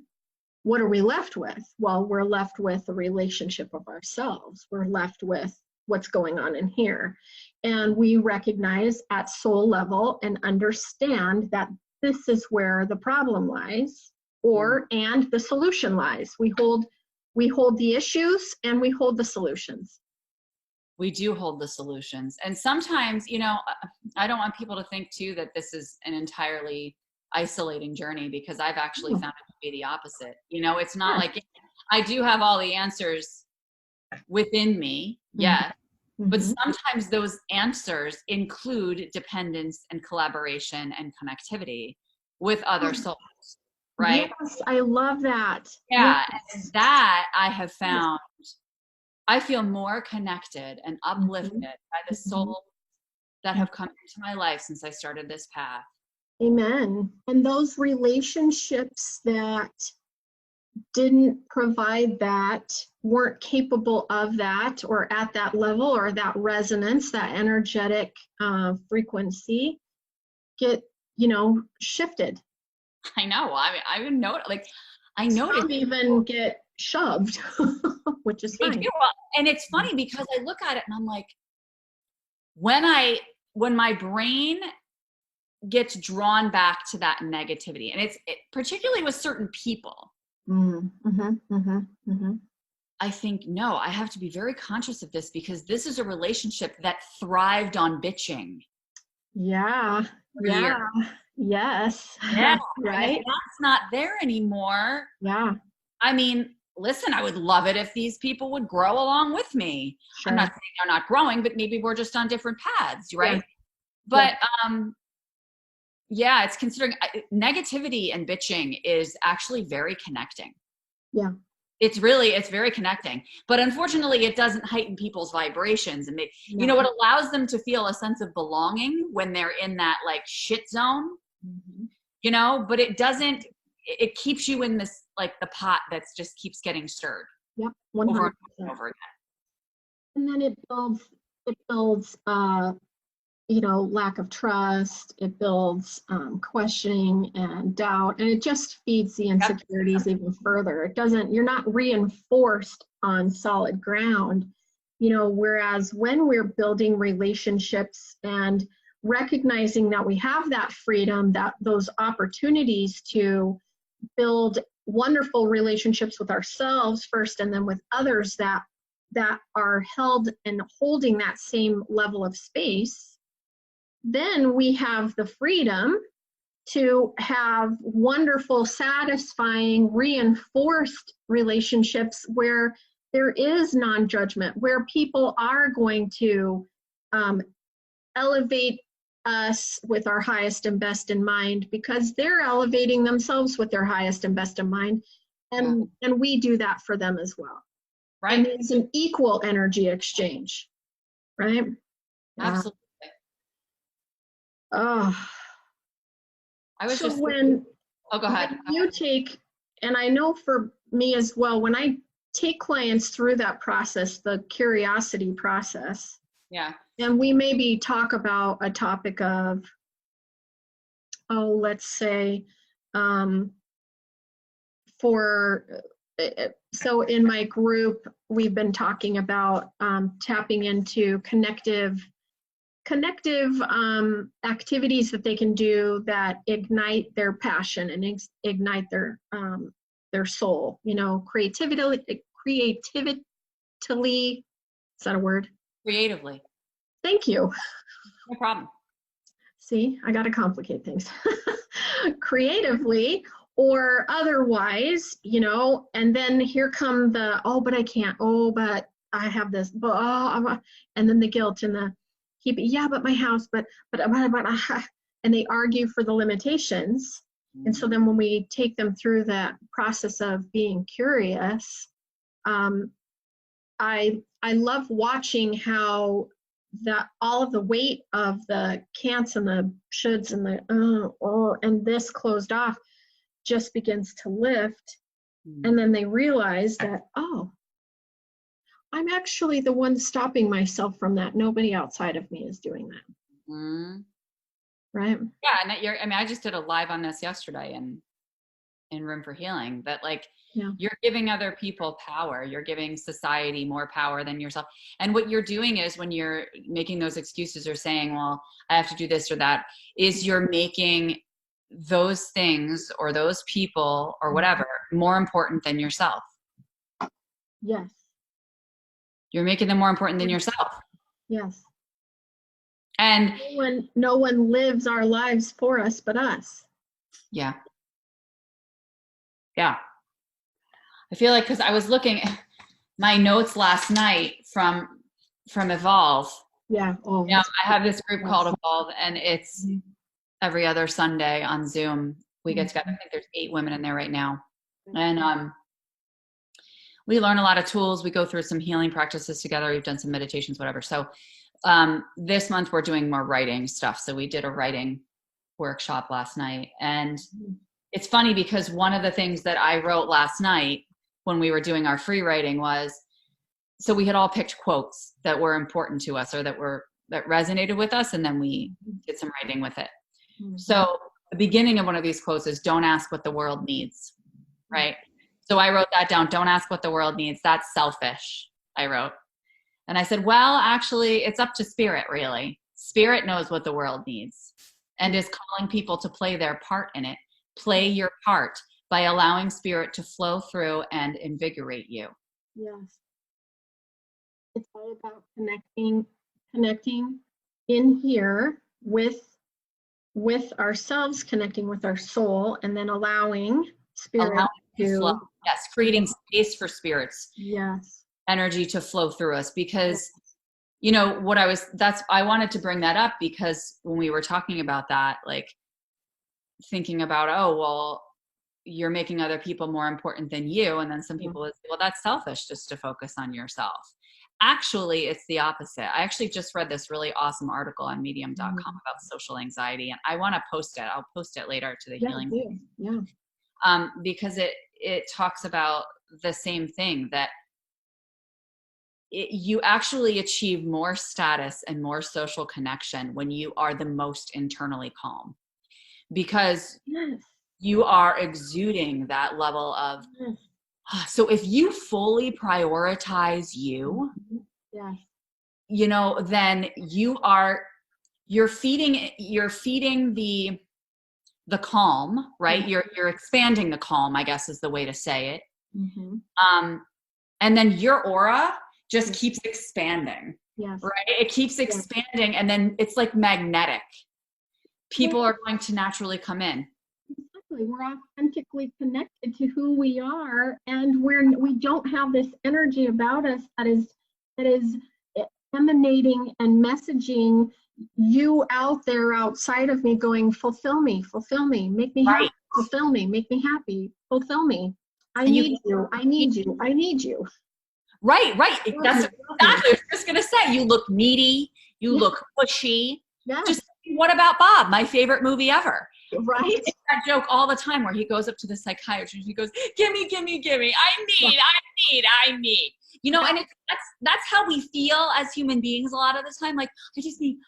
[SPEAKER 1] what are we left with? Well, we're left with a relationship of ourselves. We're left with what's going on in here. And we recognize at soul level and understand that this is where the problem lies, and the solution lies. We hold the issues and we hold the solutions.
[SPEAKER 2] We do hold the solutions. And sometimes, you know, I don't want people to think too that this is an entirely isolating journey, because I've actually found it to be the opposite. You know, it's not like I do have all the answers within me. Yeah.
[SPEAKER 1] Mm-hmm.
[SPEAKER 2] But sometimes those answers include dependence and collaboration and connectivity with other souls, right?
[SPEAKER 1] Yes, I love that.
[SPEAKER 2] Yeah.
[SPEAKER 1] Yes.
[SPEAKER 2] And that I have found, I feel more connected and uplifted by the souls that have come into my life since I started this path.
[SPEAKER 1] Amen. And those relationships that didn't provide that, weren't capable of that, or at that level, or that resonance, that energetic frequency, get, shifted.
[SPEAKER 2] I know. I mean, I even know, like, I noticed.
[SPEAKER 1] Some even get shoved, which is fine.
[SPEAKER 2] Well, and it's funny because I look at it and I'm like, when my brain gets drawn back to that negativity, and it particularly with certain people, I think, no, I have to be very conscious of this, because this is a relationship that thrived on bitching.
[SPEAKER 1] Yeah. Yeah. Yes.
[SPEAKER 2] Yeah.
[SPEAKER 1] Right.
[SPEAKER 2] If that's not there anymore.
[SPEAKER 1] Yeah.
[SPEAKER 2] I mean, listen, I would love it if these people would grow along with me.
[SPEAKER 1] Sure.
[SPEAKER 2] I'm not saying they're not growing, but maybe we're just on different paths, right?
[SPEAKER 1] Yeah.
[SPEAKER 2] But yeah, it's considering negativity and bitching is actually very connecting.
[SPEAKER 1] Yeah.
[SPEAKER 2] It's very connecting. But unfortunately, it doesn't heighten people's vibrations. And you know, it allows them to feel a sense of belonging when they're in that like shit zone, you know, but it doesn't, it keeps you in this, like the pot that's just keeps getting stirred.
[SPEAKER 1] Yep. 100%.
[SPEAKER 2] Over and over again.
[SPEAKER 1] And then it builds lack of trust. It builds questioning and doubt, and it just feeds the insecurities even further. You're not reinforced on solid ground, whereas when we're building relationships and recognizing that we have that freedom, that those opportunities to build wonderful relationships with ourselves first, and then with others that are held and holding that same level of space, then we have the freedom to have wonderful, satisfying, reinforced relationships where there is non-judgment, where people are going to elevate us with our highest and best in mind, because they're elevating themselves with their highest and best in mind. And we do that for them as well.
[SPEAKER 2] Right.
[SPEAKER 1] And it's an equal energy exchange, right?
[SPEAKER 2] Absolutely.
[SPEAKER 1] Oh.
[SPEAKER 2] I was
[SPEAKER 1] so
[SPEAKER 2] just
[SPEAKER 1] when
[SPEAKER 2] go ahead.
[SPEAKER 1] You take, and I know for me as well, when I take clients through that process, the curiosity process, and we maybe talk about a topic of, let's say, so in my group, we've been talking about tapping into connective connective activities that they can do that ignite their passion and ignite their soul. You know, creativity. Is that a word?
[SPEAKER 2] Creatively.
[SPEAKER 1] Thank you.
[SPEAKER 2] No problem.
[SPEAKER 1] See, I got to complicate things. Creatively or otherwise, you know, and then here come the, oh, but I can't. Oh, but I have this. But, oh, and then the guilt and the, yeah, but my house, but, and they argue for the limitations. And so then when we take them through that process of being curious, I love watching how that all of the weight of the can'ts and the shoulds and the and this closed off just begins to lift. And then they realize that, oh, I'm actually the one stopping myself from that. Nobody outside of me is doing that. Right?
[SPEAKER 2] Yeah, and I just did a live on this yesterday in Room for Healing, that like, you're giving other people power. You're giving society more power than yourself. And what you're doing is, when you're making those excuses or saying, well, I have to do this or that, is you're making those things or those people or whatever more important than yourself.
[SPEAKER 1] Yes.
[SPEAKER 2] You're making them more important than yourself.
[SPEAKER 1] Yes.
[SPEAKER 2] And
[SPEAKER 1] no one lives our lives for us but us.
[SPEAKER 2] Yeah. Yeah. I feel like, because I was looking at my notes last night from Evolve.
[SPEAKER 1] Yeah. Oh,
[SPEAKER 2] I have this group called Evolve, and it's every other Sunday on Zoom. We get together. I think there's 8 women in there right now. And we learn a lot of tools. We go through some healing practices together. We've done some meditations, whatever. So this month we're doing more writing stuff. So we did a writing workshop last night. And it's funny, because one of the things that I wrote last night when we were doing our free writing was, so we had all picked quotes that were important to us or that resonated with us. And then we did some writing with it. So the beginning of one of these quotes is, don't ask what the world needs. Right. So I wrote that down. Don't ask what the world needs. That's selfish, I wrote. And I said, well, actually, it's up to spirit, really. Spirit knows what the world needs and is calling people to play their part in it. Play your part by allowing spirit to flow through and invigorate you.
[SPEAKER 1] Yes. It's all about connecting in here with ourselves, connecting with our soul, and then allowing spirit to
[SPEAKER 2] flow. Yes, creating space for spirit's energy to flow through us. Because you know what, I wanted to bring that up, because when we were talking about that, like thinking about, oh, well, you're making other people more important than you. And then some people would say, well, that's selfish just to focus on yourself. Actually, it's the opposite. I actually just read this really awesome article on medium.com about social anxiety, and I want to post it. I'll post it later to the healing. Because it talks about the same thing, that you actually achieve more status and more social connection when you are the most internally calm, because you are exuding that level of, so if you fully prioritize you, you know, then you're feeding the calm, right? You're expanding the calm, I guess is the way to say it. And then your aura just keeps expanding, right? It keeps expanding, and then it's like magnetic. People are going to naturally come in.
[SPEAKER 1] Exactly. We're authentically connected to who we are, and we don't have this energy about us that is emanating and messaging you out there outside of me, going, fulfill me, make me happy, fulfill me, make me happy, fulfill me. I need you. Right.
[SPEAKER 2] That's exactly what I was just going to say. You look needy. You look pushy. Just what about Bob? My favorite movie ever.
[SPEAKER 1] Right.
[SPEAKER 2] I make that joke all the time where he goes up to the psychiatrist. He goes, gimme. I need. You know, and that's how we feel as human beings a lot of the time. Like, I just need.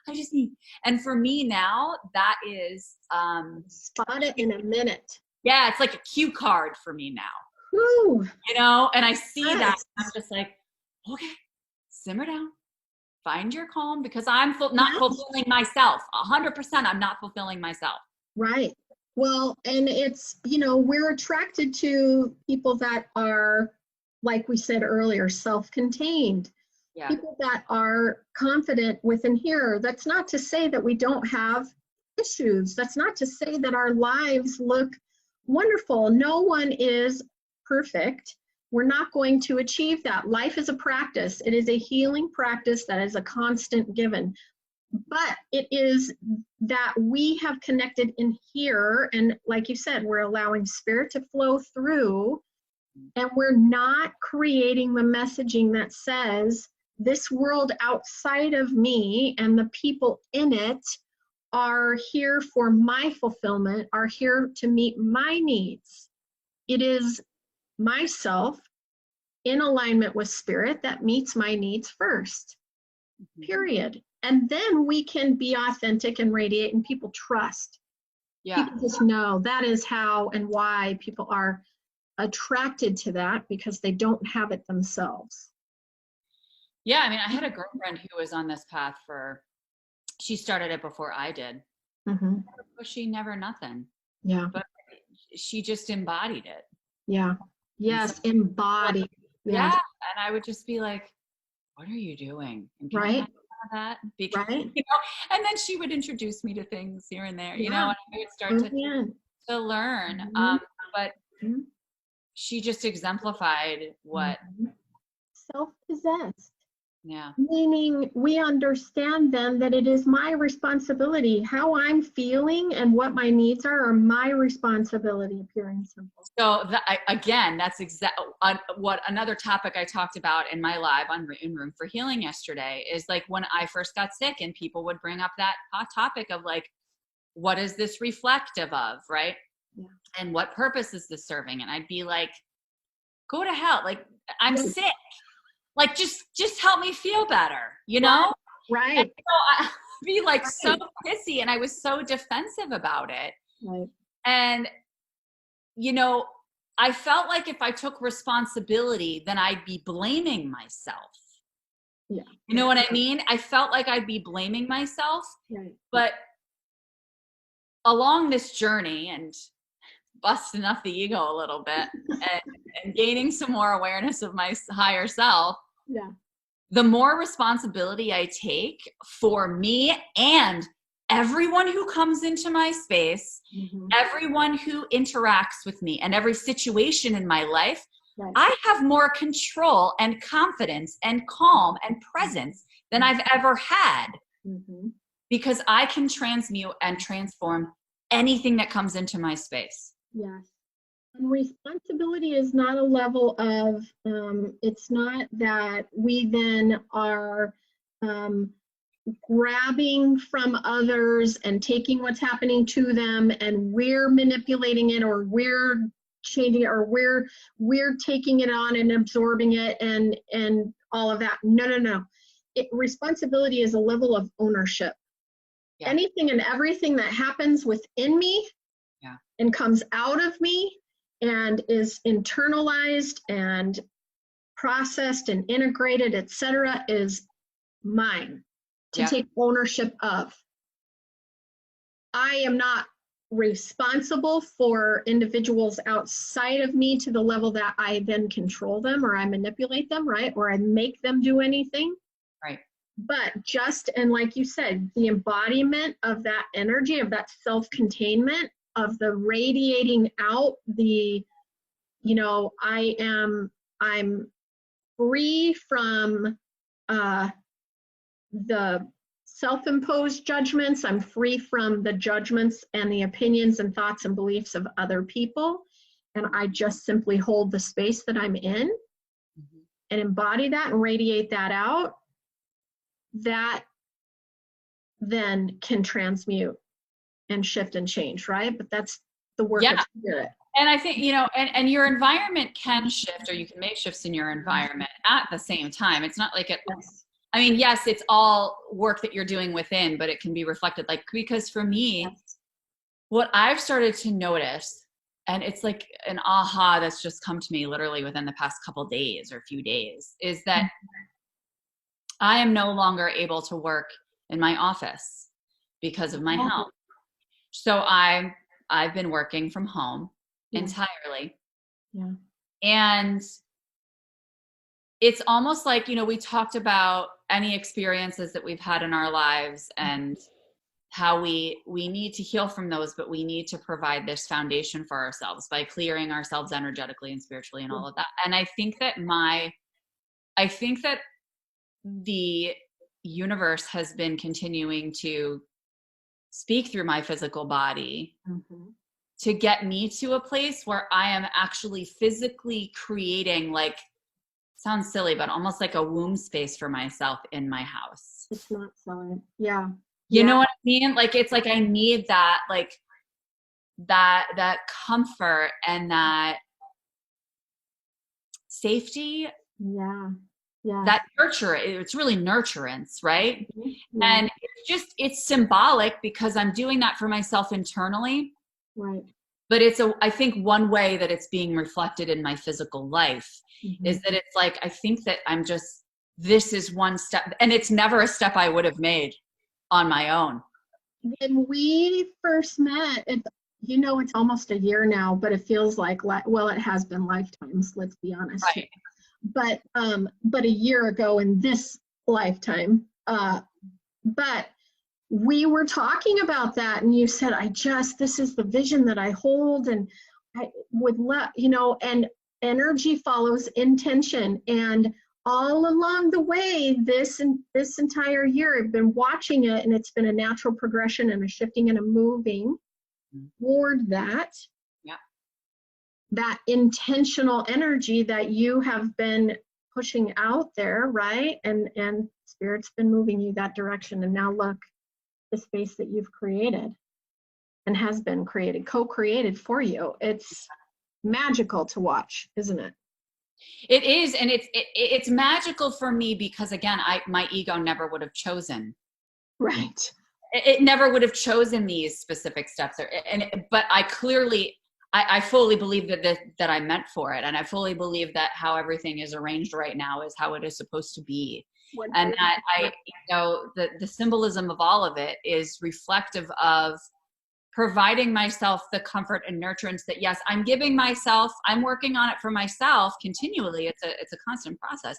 [SPEAKER 2] And for me now, that is
[SPEAKER 1] spot it in a minute.
[SPEAKER 2] Yeah, it's like a cue card for me now.
[SPEAKER 1] Woo.
[SPEAKER 2] You know, and I see that, I'm just like, okay, simmer down, find your calm, because I'm not fulfilling myself. 100% I'm not fulfilling myself.
[SPEAKER 1] Right. Well, and it's, we're attracted to people that are, like we said earlier, self-contained.
[SPEAKER 2] Yeah.
[SPEAKER 1] People that are confident within here. That's not to say that we don't have issues. That's not to say that our lives look wonderful. No one is perfect. We're not going to achieve that. Life is a practice. It is a healing practice that is a constant given. But it is that we have connected in here, and like you said, we're allowing spirit to flow through, and we're not creating the messaging that says this world outside of me and the people in it are here for my fulfillment, are here to meet my needs. It is myself in alignment with spirit that meets my needs first, period. And then we can be authentic and radiate, and people trust.
[SPEAKER 2] Yeah.
[SPEAKER 1] People just know that is how and why people are attracted to that, because they don't have it themselves.
[SPEAKER 2] Yeah. I mean, I had a girlfriend who was on this path she started it before I did.
[SPEAKER 1] Mm-hmm.
[SPEAKER 2] Pushy, never nothing.
[SPEAKER 1] Yeah.
[SPEAKER 2] But she just embodied it.
[SPEAKER 1] Yeah. Yes. Embody.
[SPEAKER 2] Yeah.
[SPEAKER 1] Yes.
[SPEAKER 2] And I would just be like, what are you doing? And can I
[SPEAKER 1] Right.
[SPEAKER 2] have that? Because,
[SPEAKER 1] Right.
[SPEAKER 2] and then she would introduce me to things here and there, and I would start to learn.
[SPEAKER 1] Mm-hmm.
[SPEAKER 2] But she just exemplified what
[SPEAKER 1] self-possessed.
[SPEAKER 2] Yeah.
[SPEAKER 1] Meaning we understand then that it is my responsibility. How I'm feeling and what my needs are my responsibility, pure and simple.
[SPEAKER 2] So again, that's what another topic I talked about in my live in Room for Healing yesterday is like when I first got sick and people would bring up that hot topic of like, what is this reflective of, right?
[SPEAKER 1] Yeah. And
[SPEAKER 2] what purpose is this serving? And I'd be like, go to hell. Like, I'm sick. Like, just help me feel better,
[SPEAKER 1] Right.
[SPEAKER 2] And so I'd be like so pissy, and I was so defensive about it.
[SPEAKER 1] Right.
[SPEAKER 2] And, I felt like if I took responsibility, then I'd be blaming myself.
[SPEAKER 1] Yeah.
[SPEAKER 2] You know what I mean? I felt like I'd be blaming myself.
[SPEAKER 1] Right.
[SPEAKER 2] But along this journey and busting up the ego a little bit and gaining some more awareness of my higher self, the more responsibility I take for me and everyone who comes into my space, everyone who interacts with me, and every situation in my life, I have more control and confidence and calm and presence than I've ever had, because I can transmute and transform anything that comes into my space.
[SPEAKER 1] Yes. And responsibility is not a level of, it's not that we then are grabbing from others and taking what's happening to them and we're manipulating it, or we're changing it, or we're taking it on and absorbing it and all of that. No. Responsibility is a level of ownership. Yeah. Anything and everything that happens within me and comes out of me and is internalized and processed and integrated, etc., is mine to take ownership of. I am not responsible for individuals outside of me to the level that I then control them or I manipulate them, right? Or I make them do anything.
[SPEAKER 2] Right.
[SPEAKER 1] But and like you said, the embodiment of that energy, of that self-containment, of the radiating out, I'm free from the self-imposed judgments. I'm free from the judgments and the opinions and thoughts and beliefs of other people. And I just simply hold the space that I'm in and embody that and radiate that out. That then can transmute and shift and change, right? But that's the work of spirit.
[SPEAKER 2] And I think, and your environment can shift, or you can make shifts in your environment at the same time. It's not like yes, it's all work that you're doing within, but it can be reflected. Like, because for me, what I've started to notice, and it's like an aha that's just come to me literally within the past couple days or few days, is that I am no longer able to work in my office because of my health. So I've been working from home entirely.
[SPEAKER 1] Yeah.
[SPEAKER 2] And it's almost like, we talked about any experiences that we've had in our lives and how we need to heal from those, but we need to provide this foundation for ourselves by clearing ourselves energetically and spiritually and all of that. And I think that the universe has been continuing to speak through my physical body to get me to a place where I am actually physically creating, like, sounds silly, but almost like a womb space for myself in my house.
[SPEAKER 1] It's not silent. Yeah.
[SPEAKER 2] You know what I mean? Like, it's like I need that, like, that comfort and that safety.
[SPEAKER 1] Yeah. Yeah.
[SPEAKER 2] That nurture, it's really nurturance, right?
[SPEAKER 1] Yeah.
[SPEAKER 2] And it's symbolic because I'm doing that for myself internally.
[SPEAKER 1] Right.
[SPEAKER 2] But I think one way that it's being reflected in my physical life is that it's like, I think that this is one step, and it's never a step I would have made on my own.
[SPEAKER 1] When we first met, it's almost a year now, but it feels like, well, it has been lifetimes, let's be honest.
[SPEAKER 2] Right.
[SPEAKER 1] But a year ago in this lifetime, but we were talking about that, and you said, this is the vision that I hold, and I would and energy follows intention. And all along the way, this entire year, I've been watching it, and it's been a natural progression and a shifting and a moving toward that.
[SPEAKER 2] Yeah.
[SPEAKER 1] That intentional energy that you have been pushing out there, right? And Spirit's been moving you that direction. And now look, the space that you've created and has been created, co-created for you. It's magical to watch, isn't it?
[SPEAKER 2] It is, and it's magical for me because, again, my ego never would have chosen.
[SPEAKER 1] Right.
[SPEAKER 2] It never would have chosen these specific steps, but I fully believe that I'm meant for it, and I fully believe that how everything is arranged right now is how it is supposed to be. And that the symbolism of all of it is reflective of providing myself the comfort and nurturance that, yes, I'm working on it for myself continually. It's a constant process,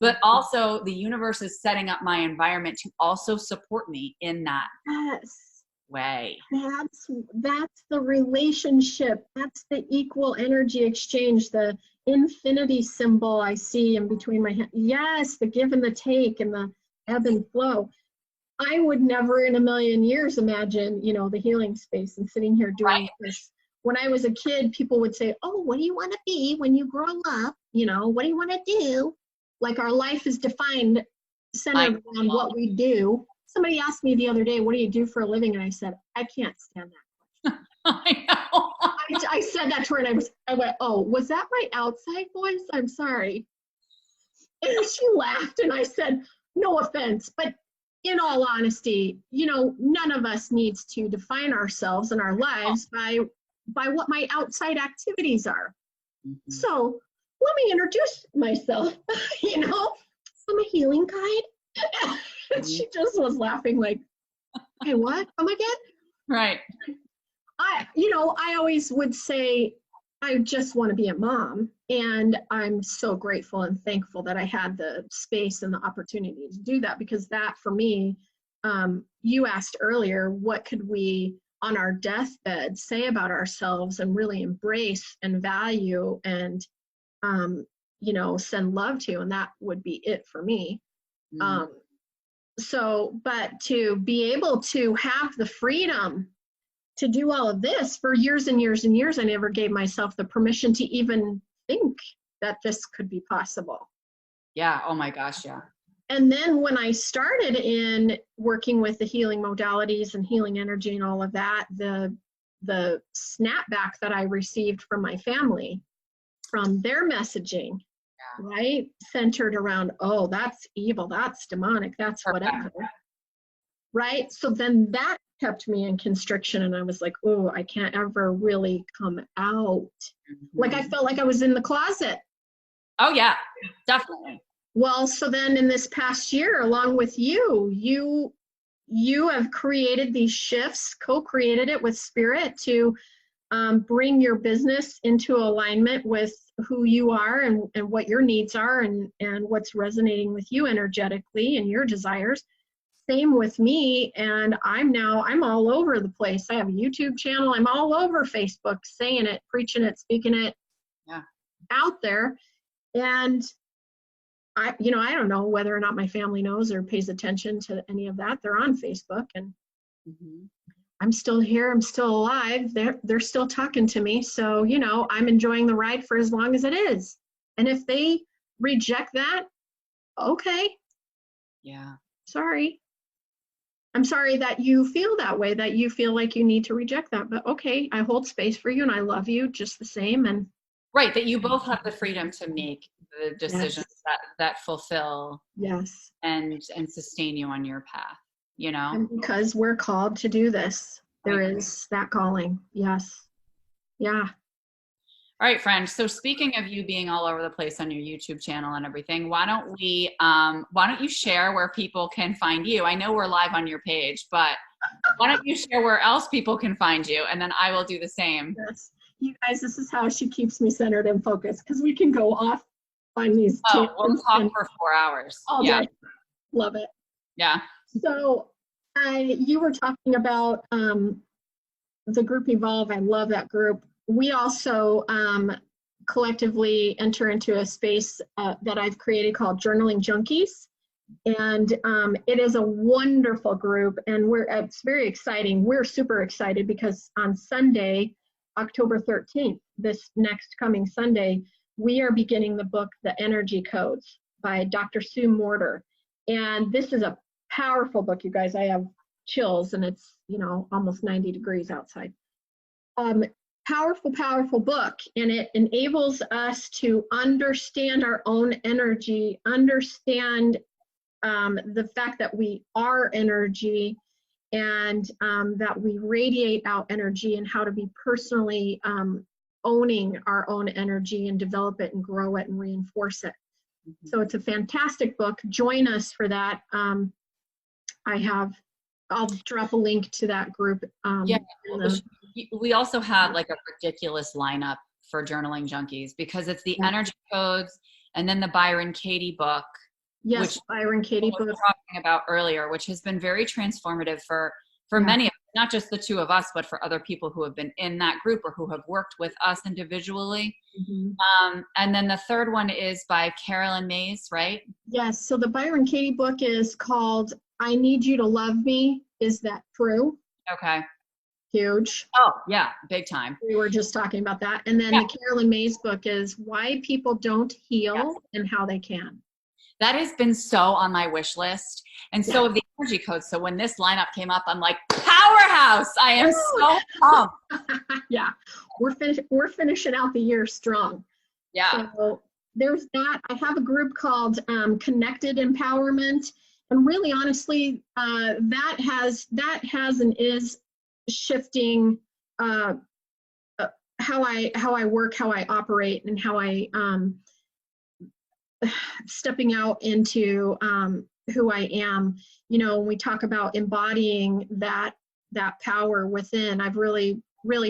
[SPEAKER 2] but also the universe is setting up my environment to also support me in that way.
[SPEAKER 1] That's the relationship. That's the equal energy exchange, the infinity symbol I see in between my hands. Yes, the give and the take and the ebb and flow. I would never in a million years imagine, the healing space and sitting here doing this. When I was a kid, people would say, oh, what do you want to be when you grow up? What do you want to do? Like, our life is defined, centered around what we do. Somebody asked me the other day, what do you do for a living? And I said, I can't stand that question.
[SPEAKER 2] I know.
[SPEAKER 1] I said that to her, and I went, oh, was that my outside voice? I'm sorry. And she laughed, and I said, no offense, but in all honesty, none of us needs to define ourselves and our lives by what my outside activities are. So let me introduce myself. I'm a healing guide. And she just was laughing like, hey, what? Come again?
[SPEAKER 2] Right.
[SPEAKER 1] I always would say, I just want to be a mom. And I'm so grateful and thankful that I had the space and the opportunity to do that, because that, for me, you asked earlier, what could we on our deathbed say about ourselves and really embrace and value and, send love to, and that would be it for me. But to be able to have the freedom to do all of this for years and years and years, I never gave myself the permission to even think that this could be possible.
[SPEAKER 2] Yeah. Oh my gosh. Yeah.
[SPEAKER 1] And then when I started in working with the healing modalities and healing energy and all of that, the snapback that I received from my family, from their messaging, right, centered around, oh, that's evil, that's demonic, that's whatever, right? So then that kept me in constriction, and I was like, oh, I can't ever really come out. Like, I felt like I was in the closet.
[SPEAKER 2] Oh yeah, definitely.
[SPEAKER 1] Well, so then in this past year, along with you have created these shifts, co-created it with spirit to bring your business into alignment with who you are and what your needs are and what's resonating with you energetically and your desires. Same with me. And I'm all over the place. I have a YouTube channel. I'm all over Facebook, saying it, preaching it, speaking it out there. And I don't know whether or not my family knows or pays attention to any of that. They're on Facebook, and I'm still here. I'm still alive. They're still talking to me. So, I'm enjoying the ride for as long as it is. And if they reject that, okay.
[SPEAKER 2] Yeah.
[SPEAKER 1] Sorry. I'm sorry that you feel that way, that you feel like you need to reject that. But okay, I hold space for you and I love you just the same. And
[SPEAKER 2] right, that you both have the freedom to make the decisions that fulfill and sustain you on your path,
[SPEAKER 1] And because we're called to do this, there is that calling. Yes. Yeah.
[SPEAKER 2] All right, friends. So speaking of you being all over the place on your YouTube channel and everything, why don't you share where people can find you? I know we're live on your page, but why don't you share where else people can find you? And then I will do the same.
[SPEAKER 1] Yes. You guys, this is how she keeps me centered and focused, because we can go off on these
[SPEAKER 2] we'll talk for 4 hours.
[SPEAKER 1] All day. Love it.
[SPEAKER 2] Yeah.
[SPEAKER 1] So you were talking about the group Evolve. I love that group. We also collectively enter into a space that I've created called Journaling Junkies. And it is a wonderful group, and it's very exciting. We're super excited because on Sunday, October 13th, this next coming Sunday, we are beginning the book, The Energy Codes by Dr. Sue Morter. And this is a powerful book, you guys. I have chills, and it's, almost 90 degrees outside. Powerful book, and it enables us to understand our own energy, understand the fact that we are energy, and that we radiate out energy, and how to be personally owning our own energy and develop it and grow it and reinforce it. So it's a fantastic book. Join us for that. I'll drop a link to that group.
[SPEAKER 2] We also had like a ridiculous lineup for Journaling Junkies, because it's the Energy Codes and then the Byron Katie book.
[SPEAKER 1] Yes,
[SPEAKER 2] which
[SPEAKER 1] Byron Katie book.
[SPEAKER 2] We were talking about earlier, which has been very transformative for many of us, not just the two of us, but for other people who have been in that group or who have worked with us individually. And then the third one is by Carolyn Mays, right?
[SPEAKER 1] Yes. So the Byron Katie book is called I Need You to Love Me. Is That True?
[SPEAKER 2] Okay.
[SPEAKER 1] Huge.
[SPEAKER 2] Oh, yeah. Big time.
[SPEAKER 1] We were just talking about that. And then the Carolyn Mays book is Why People Don't Heal and How They Can.
[SPEAKER 2] That has been so on my wish list. And so of the Energy Codes. So when this lineup came up, I'm like, powerhouse. I am so pumped.
[SPEAKER 1] We're finishing out the year strong.
[SPEAKER 2] Yeah.
[SPEAKER 1] So there's that. I have a group called Connected Empowerment. And really, honestly, that has and is shifting how I work, how I operate, and how I stepping out into who I am. When we talk about embodying that power within, I've really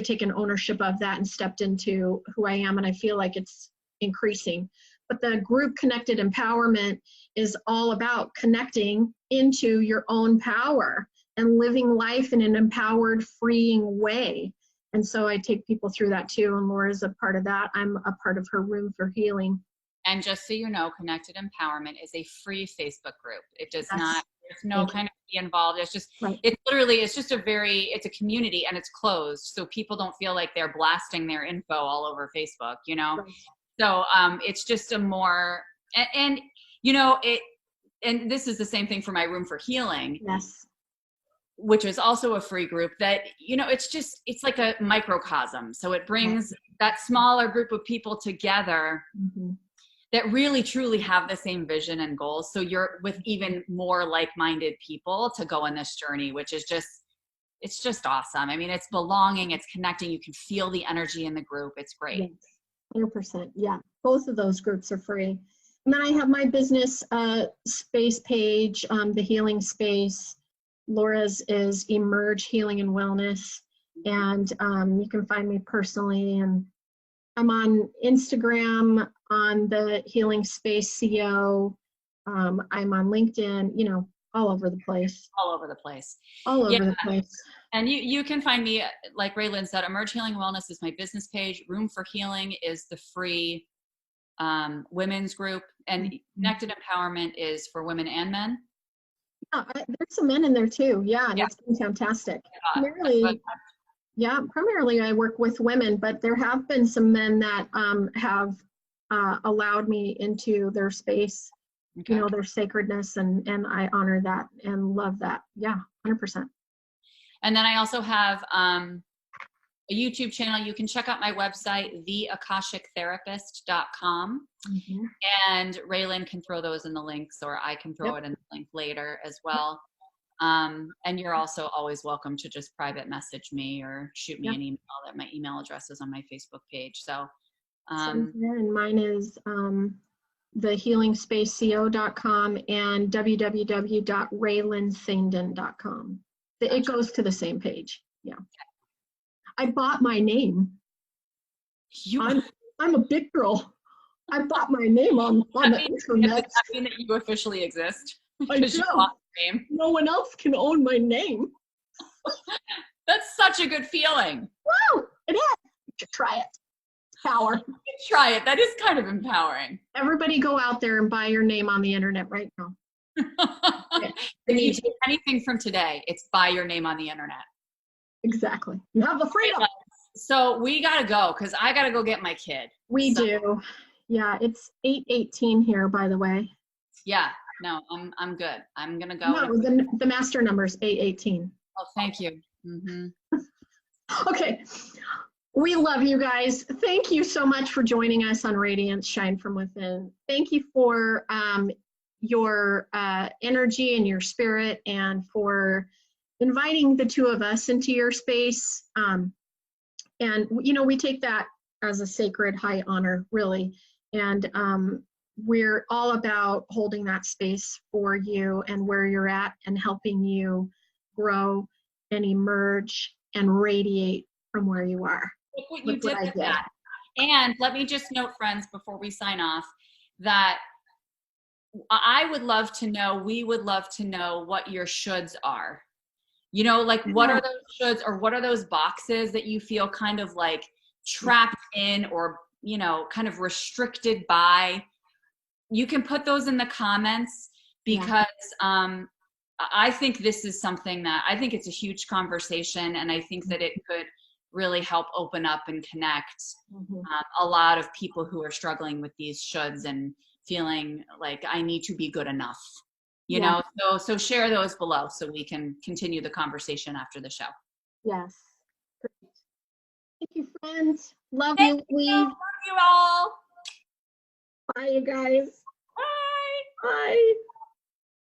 [SPEAKER 1] taken ownership of that and stepped into who I am, and I feel like it's increasing. But the group Connected Empowerment is all about connecting into your own power and living life in an empowered, freeing way. And so I take people through that too. And Laura's a part of that. I'm a part of her Room for Healing.
[SPEAKER 2] And just so you know, Connected Empowerment is a free Facebook group. It does not, there's no kind of fee involved. It's just, it's a community, and it's closed. So people don't feel like they're blasting their info all over Facebook, Right. So it's just a more, and this is the same thing for my Room for Healing.
[SPEAKER 1] Yes.
[SPEAKER 2] Which is also a free group that, it's like a microcosm. So it brings that smaller group of people together that really truly have the same vision and goals. So you're with even more like-minded people to go on this journey, which is it's just awesome. I mean, it's belonging, it's connecting. You can feel the energy in the group. It's great.
[SPEAKER 1] Yes. 100%. Yeah. Both of those groups are free. And then I have my business space page, the healing space. Laura's is Emerge Healing and Wellness. And you can find me personally. And I'm on Instagram on the Healing Space CO. I'm on LinkedIn, you know, all over the place.
[SPEAKER 2] All over the place.
[SPEAKER 1] All over the place.
[SPEAKER 2] And you can find me, like Raylyn said, Emerge Healing and Wellness is my business page. Room for Healing is the free women's group. And Connected Empowerment is for women and men.
[SPEAKER 1] Yeah, there's some men in there too. Yeah, that's been fantastic. Primarily I work with women, but there have been some men that have allowed me into their space, you know, their sacredness, and I honor that and love that. Yeah, 100%.
[SPEAKER 2] And then I also have a YouTube channel. You can check out my website, theakashictherapist.com. And Raylyn can throw those in the links, or I can throw it in the link later as well. And you're also always welcome to just private message me or shoot me an email. That my email address is on my Facebook page. So,
[SPEAKER 1] and mine is thehealingspaceco.com and www.raylynsingdon.com. It goes to the same page. Yeah. I bought my name. I'm a big girl. I bought my name on the internet.
[SPEAKER 2] Does that mean that you officially exist?
[SPEAKER 1] I do.
[SPEAKER 2] Name.
[SPEAKER 1] No one else can own my name.
[SPEAKER 2] That's such a good feeling.
[SPEAKER 1] Wow, it is. You should try it. Power.
[SPEAKER 2] Try it. That is kind of empowering.
[SPEAKER 1] Everybody go out there and buy your name on the internet right now.
[SPEAKER 2] If you take anything from today, it's buy your name on the internet.
[SPEAKER 1] Exactly. You have the freedom.
[SPEAKER 2] So we got to go because I got to go get my kid.
[SPEAKER 1] We do. Yeah, it's 8:18 here, by the way.
[SPEAKER 2] Yeah. No, I'm good. I'm going to go.
[SPEAKER 1] No, the master number is 8:18.
[SPEAKER 2] Oh, thank you.
[SPEAKER 1] Okay. We love you guys. Thank you so much for joining us on Radiance Shine From Within. Thank you for your energy and your spirit, and for inviting the two of us into your space. And, you know, we take that as a sacred high honor, really. And we're all about holding that space for you and where you're at, and helping you grow and emerge and radiate from where you are.
[SPEAKER 2] Look what you did with that. And let me just note, friends, before we sign off, that I would love to know, we would love to know what your shoulds are. You know, like what are those shoulds, or what are those boxes that you feel kind of like trapped in, or, you know, kind of restricted by? You can put those in the comments, because I think this is something that I think it's a huge conversation, and I think that it could really help open up and connect a lot of people who are struggling with these shoulds and feeling like I need to be good enough, you know? So share those below so we can continue the conversation after the show.
[SPEAKER 1] Yes. Great. Thank you, friends. Love you.
[SPEAKER 2] Love you all.
[SPEAKER 1] Bye, you guys.
[SPEAKER 2] Bye.
[SPEAKER 1] Bye.